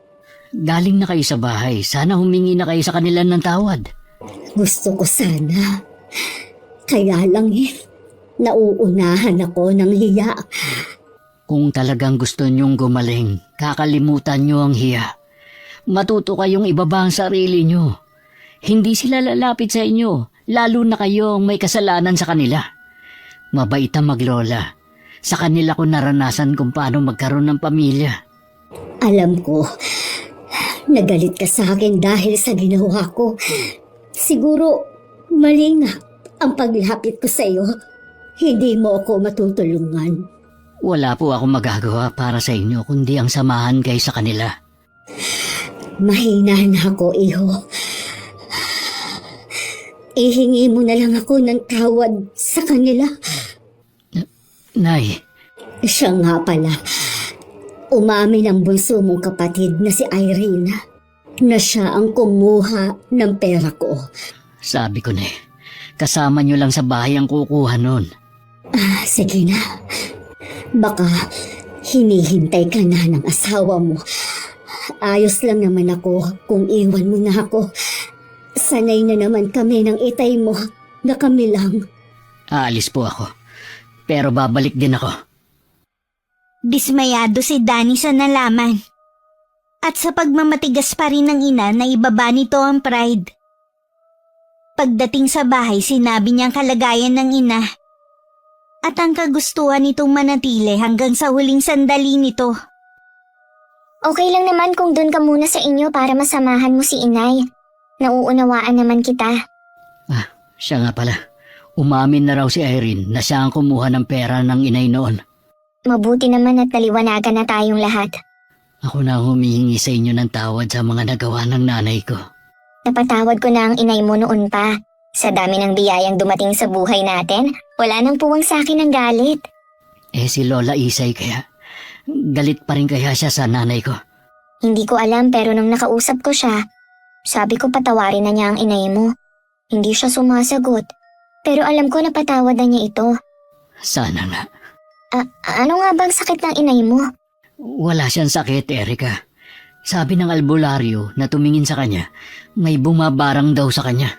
Galing na kayo sa bahay. Sana humingi na kayo sa kanila ng tawad. Gusto ko sana. Kaya lang nauunahan ako ng hiya. Kung talagang gusto nyong gumaling, kakalimutan nyo ang hiya. Matuto kayong ibaba ang sarili nyo. Hindi sila lalapit sa inyo, lalo na kayo ang may kasalanan sa kanila. Mabait ang maglola. Sa kanila ko naranasan kung paano magkaroon ng pamilya. Alam ko, nagalit ka sa akin dahil sa ginawa ko. Siguro, mali nga ang paglapit ko sa iyo. Hindi mo ako matutulungan. Wala po akong magagawa para sa inyo kundi ang samahan kayo sa kanila. Mahina na ako, iho. Ihingi mo na lang ako ng tawad sa kanila. Nay, Siya nga pala, umamin ang bunso mong kapatid na si Irene na siya ang kumuha ng pera ko. sabi ko na kasama nyo lang sa bahay ang kukuha nun. Sige na. Baka hinihintay ka na ng asawa mo. Ayos lang naman ako kung iwan mo na ako. Sanay na naman kami ng itay mo na kami lang. Aalis po ako. Pero babalik din ako. Dismayado si Danny sa nalaman. At sa pagmamatigas pa rin ng ina na ibaba nito ang pride. Pagdating sa bahay, sinabi niya ang kalagayan ng ina. At ang kagustuhan nitong manatili hanggang sa huling sandali nito. Okay lang naman kung doon ka muna sa inyo para masamahan mo si inay. Nauunawaan naman kita. Siya nga pala. Umamin na raw si Irene na siya ang kumuha ng pera ng inay noon. Mabuti naman at naliwanagan na tayong lahat. Ako na ang humihingi sa inyo ng tawad sa mga nagawa ng nanay ko. Napatawad ko na ang inay mo noon pa. Sa dami ng biyayang dumating sa buhay natin, wala nang puwang sa akin ng galit. Si Lola Isay kaya? Galit pa rin kaya siya sa nanay ko? Hindi ko alam pero nung nakausap ko siya, sabi ko patawarin na niya ang inay mo. Hindi siya sumasagot. Pero alam ko na patawad na niya ito. Sana nga. Ano nga bang sakit ng inay mo? Wala siyang sakit, Erika. Sabi ng albularyo na tumingin sa kanya, may bumabarang daw sa kanya.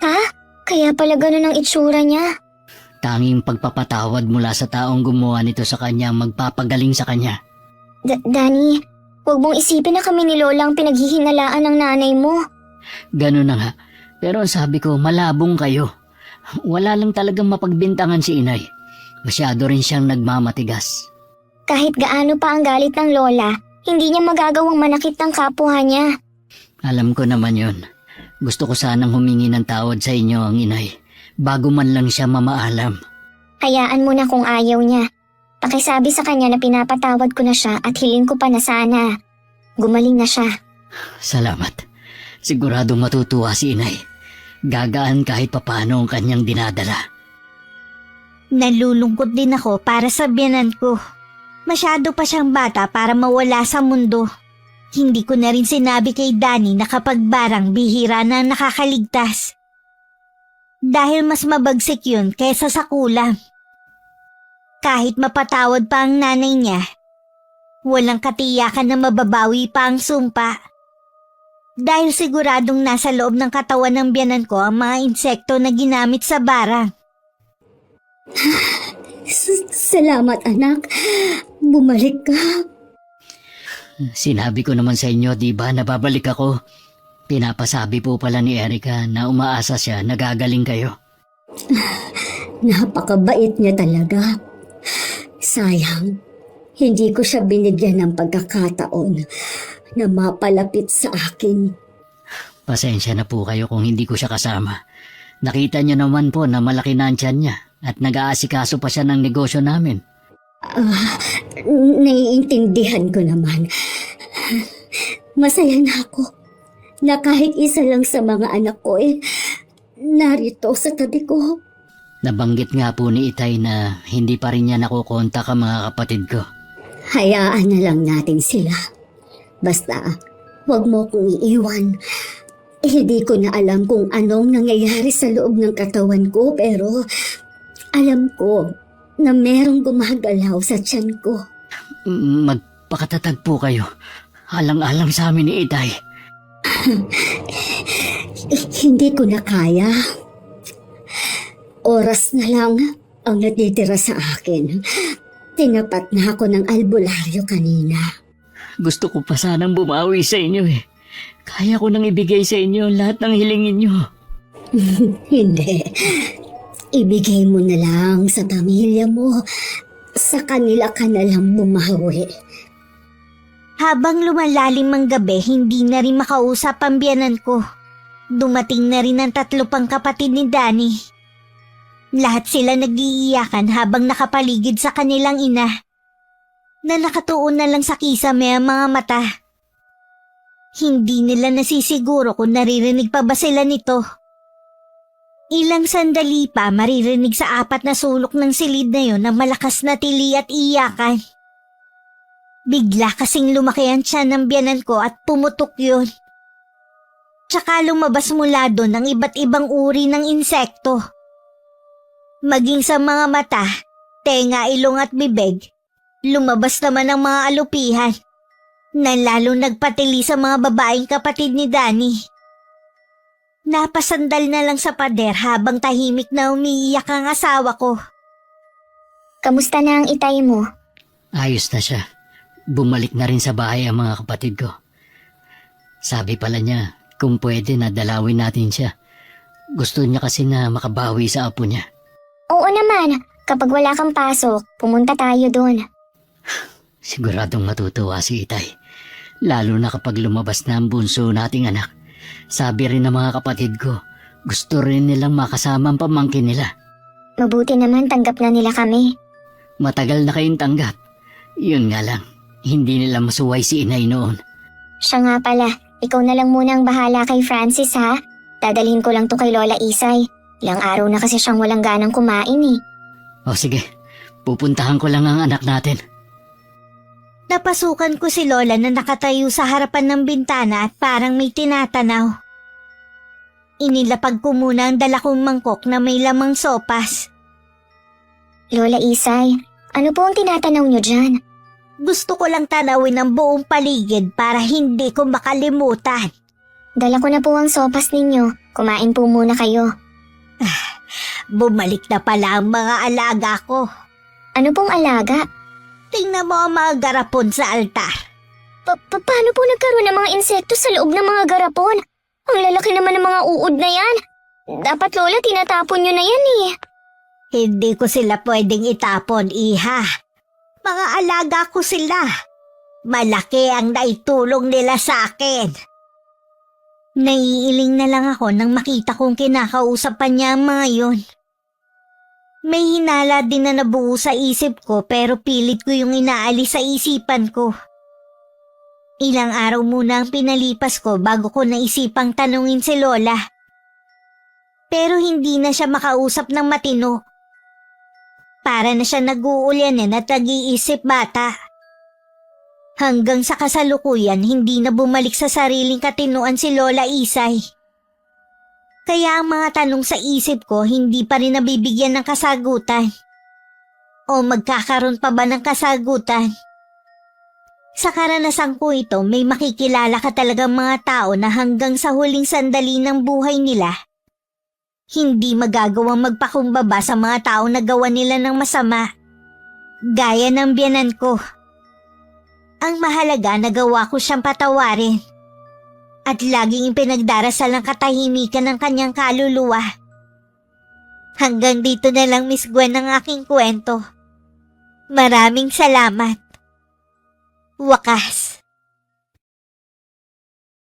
Ha? Kaya pala ganun ang itsura niya. Tanging pagpapatawad mula sa taong gumawa nito sa kanya ang magpapagaling sa kanya. Danny, huwag mong isipin na kami ni Lola ang pinaghihinalaan ng nanay mo. Ganun na nga. Pero ang sabi ko, malabong kayo. Wala lang talagang mapagbintangan si inay. Masyado rin siyang nagmamatigas. Kahit gaano pa ang galit ng Lola, hindi niya magagawang manakit ng kapwa niya. Alam ko naman yon. Gusto ko sanang humingi ng tawad sa inyo ang inay, bago man lang siya mamaalam. Hayaan mo na kung ayaw niya. Pakisabi sa kanya na pinapatawad ko na siya at hiling ko pa na sana gumaling na siya. Salamat. Siguradong matutuwa si inay. Gagaan kahit papano ang kanyang dinadala. Nalulungkot din ako para sa biyanan ko. Masyado pa siyang bata para mawala sa mundo. Hindi ko na rin sinabi kay Danny na kapag barang bihira na nakakaligtas. Dahil mas mabagsik yun kaysa sa kulam. Kahit mapatawad pa ang nanay niya, walang katiyakan na mababawi pa ang sumpa. Dahil siguradong nasa loob ng katawan ng biyanan ko ang mga insekto na ginamit sa barang. Salamat anak. Bumalik ka. Sinabi ko naman sa inyo, di ba, na babalik ako. Pinapasabi po pala ni Erica na umaasa siya na gagaling kayo. Napakabait niya talaga. Sayang, hindi ko siya binigyan ng pagkakataon na mapalapit sa akin. Pasensya na po kayo kung hindi ko siya kasama. Nakita niyo naman po na malaki na ang tiyan niya at nag-aasikaso pa siya ng negosyo namin. Naiintindihan ko naman. Masaya na ako na kahit isa lang sa mga anak ko narito sa tabi ko. Nabanggit nga po ni Itay na hindi pa rin niya nakukontak ang mga kapatid ko. Hayaan na lang natin sila. Basta, wag mo kong iiwan. Hindi ko na alam kung anong nangyayari sa loob ng katawan ko, pero alam ko na merong gumagalaw sa tiyan ko. Magpakatatag po kayo. Alang-alang sa amin ni Itay. Hindi ko na kaya. Oras na lang ang natitira sa akin. Tinapat na ako ng albularyo kanina. Gusto ko pa sanang bumawi sa inyo eh. Kaya ko nang ibigay sa inyo lahat ng hilingin nyo. Hindi. Ibigay mo na lang sa pamilya mo. Sa kanila ka na lang bumawi. Habang lumalalim ang gabi, hindi na rin makausap ang biyanan ko. Dumating na rin ang 3 pang kapatid ni Danny. Lahat sila nag-iiyakan habang nakapaligid sa kanilang ina, na nakatuon na lang sa kisame ang mga mata. Hindi nila nasisiguro kung naririnig pa ba sila nito. Ilang sandali pa maririnig sa 4 na sulok ng silid na yon ang malakas na tili at iyakan. Bigla kasing lumaki ang tiyan ng biyanan ko at pumutok yun. Tsaka lumabas mula doon ang iba't ibang uri ng insekto. Maging sa mga mata, tenga, ilong at bibig, lumabas naman ang mga alupihan na lalong nagpatili sa mga babaeng kapatid ni Danny. Napasandal na lang sa pader habang tahimik na umiiyak ang asawa ko. Kamusta na ang itay mo? Ayos na siya. Bumalik na rin sa bahay ang mga kapatid ko. Sabi pala niya, kung pwede na dalawin natin siya. Gusto niya kasi na makabawi sa apo niya. Oo naman, kapag wala kang pasok, pumunta tayo doon. Siguradong matutuwa si Itay. Lalo na kapag lumabas na ang bunso nating anak. Sabi rin ng mga kapatid ko, gusto rin nilang makasama ang pamangkin nila. Mabuti naman tanggap na nila kami. Matagal na kayong tanggap. Yun nga lang, hindi nila masuway si inay noon. Siya nga pala, ikaw na lang muna ang bahala kay Francis ha. Dadalhin ko lang to kay Lola Isay. Ilang araw na kasi siyang walang ganang kumain eh. O sige, pupuntahan ko lang ang anak natin. Napasukan ko si Lola na nakatayo sa harapan ng bintana at parang may tinatanaw. Inilapag ko muna ang dala kong mangkok na may lamang sopas. Lola Isay, ano po ang tinatanaw niyo dyan? Gusto ko lang tanawin ang buong paligid para hindi ko makalimutan. Dala ko na po ang sopas ninyo. Kumain po muna kayo. Bumalik na pala ang mga alaga ko. Ano pong alaga? Tingnan mo ang mga garapon sa altar. Paano po nagkaroon ng mga insekto sa loob ng mga garapon? Ang lalaki naman ng mga uod na yan. Dapat Lola, tinatapon nyo na yan eh. Hindi ko sila pwedeng itapon, iha. Mga alaga ko sila. Malaki ang naitulong nila sa akin. Naiiling na lang ako nang makita kong kinakausapan niya ang mga yun. May hinala din na nabuo sa isip ko pero pilit ko yung inaalis sa isipan ko. Ilang araw muna ang pinalipas ko bago ko naisipang tanungin si Lola. Pero hindi na siya makausap ng matino. Para na siya nag-uulyanin at nag-iisip bata. Hanggang sa kasalukuyan, hindi na bumalik sa sariling katinuan si Lola Isay. Kaya ang mga tanong sa isip ko hindi pa rin nabibigyan ng kasagutan. O magkakaroon pa ba ng kasagutan? Sa karanasan ko ito, may makikilala ka talagang mga tao na hanggang sa huling sandali ng buhay nila, hindi magagawang magpakumbaba sa mga tao na gawa nila ng masama. Gaya ng biyanan ko. Ang mahalaga, nagawa ko siyang patawarin. At laging ipinagdarasal ang katahimikan ng kanyang kaluluwa. Hanggang dito na lang, Miss Gwen, ang aking kwento. Maraming salamat. Wakas.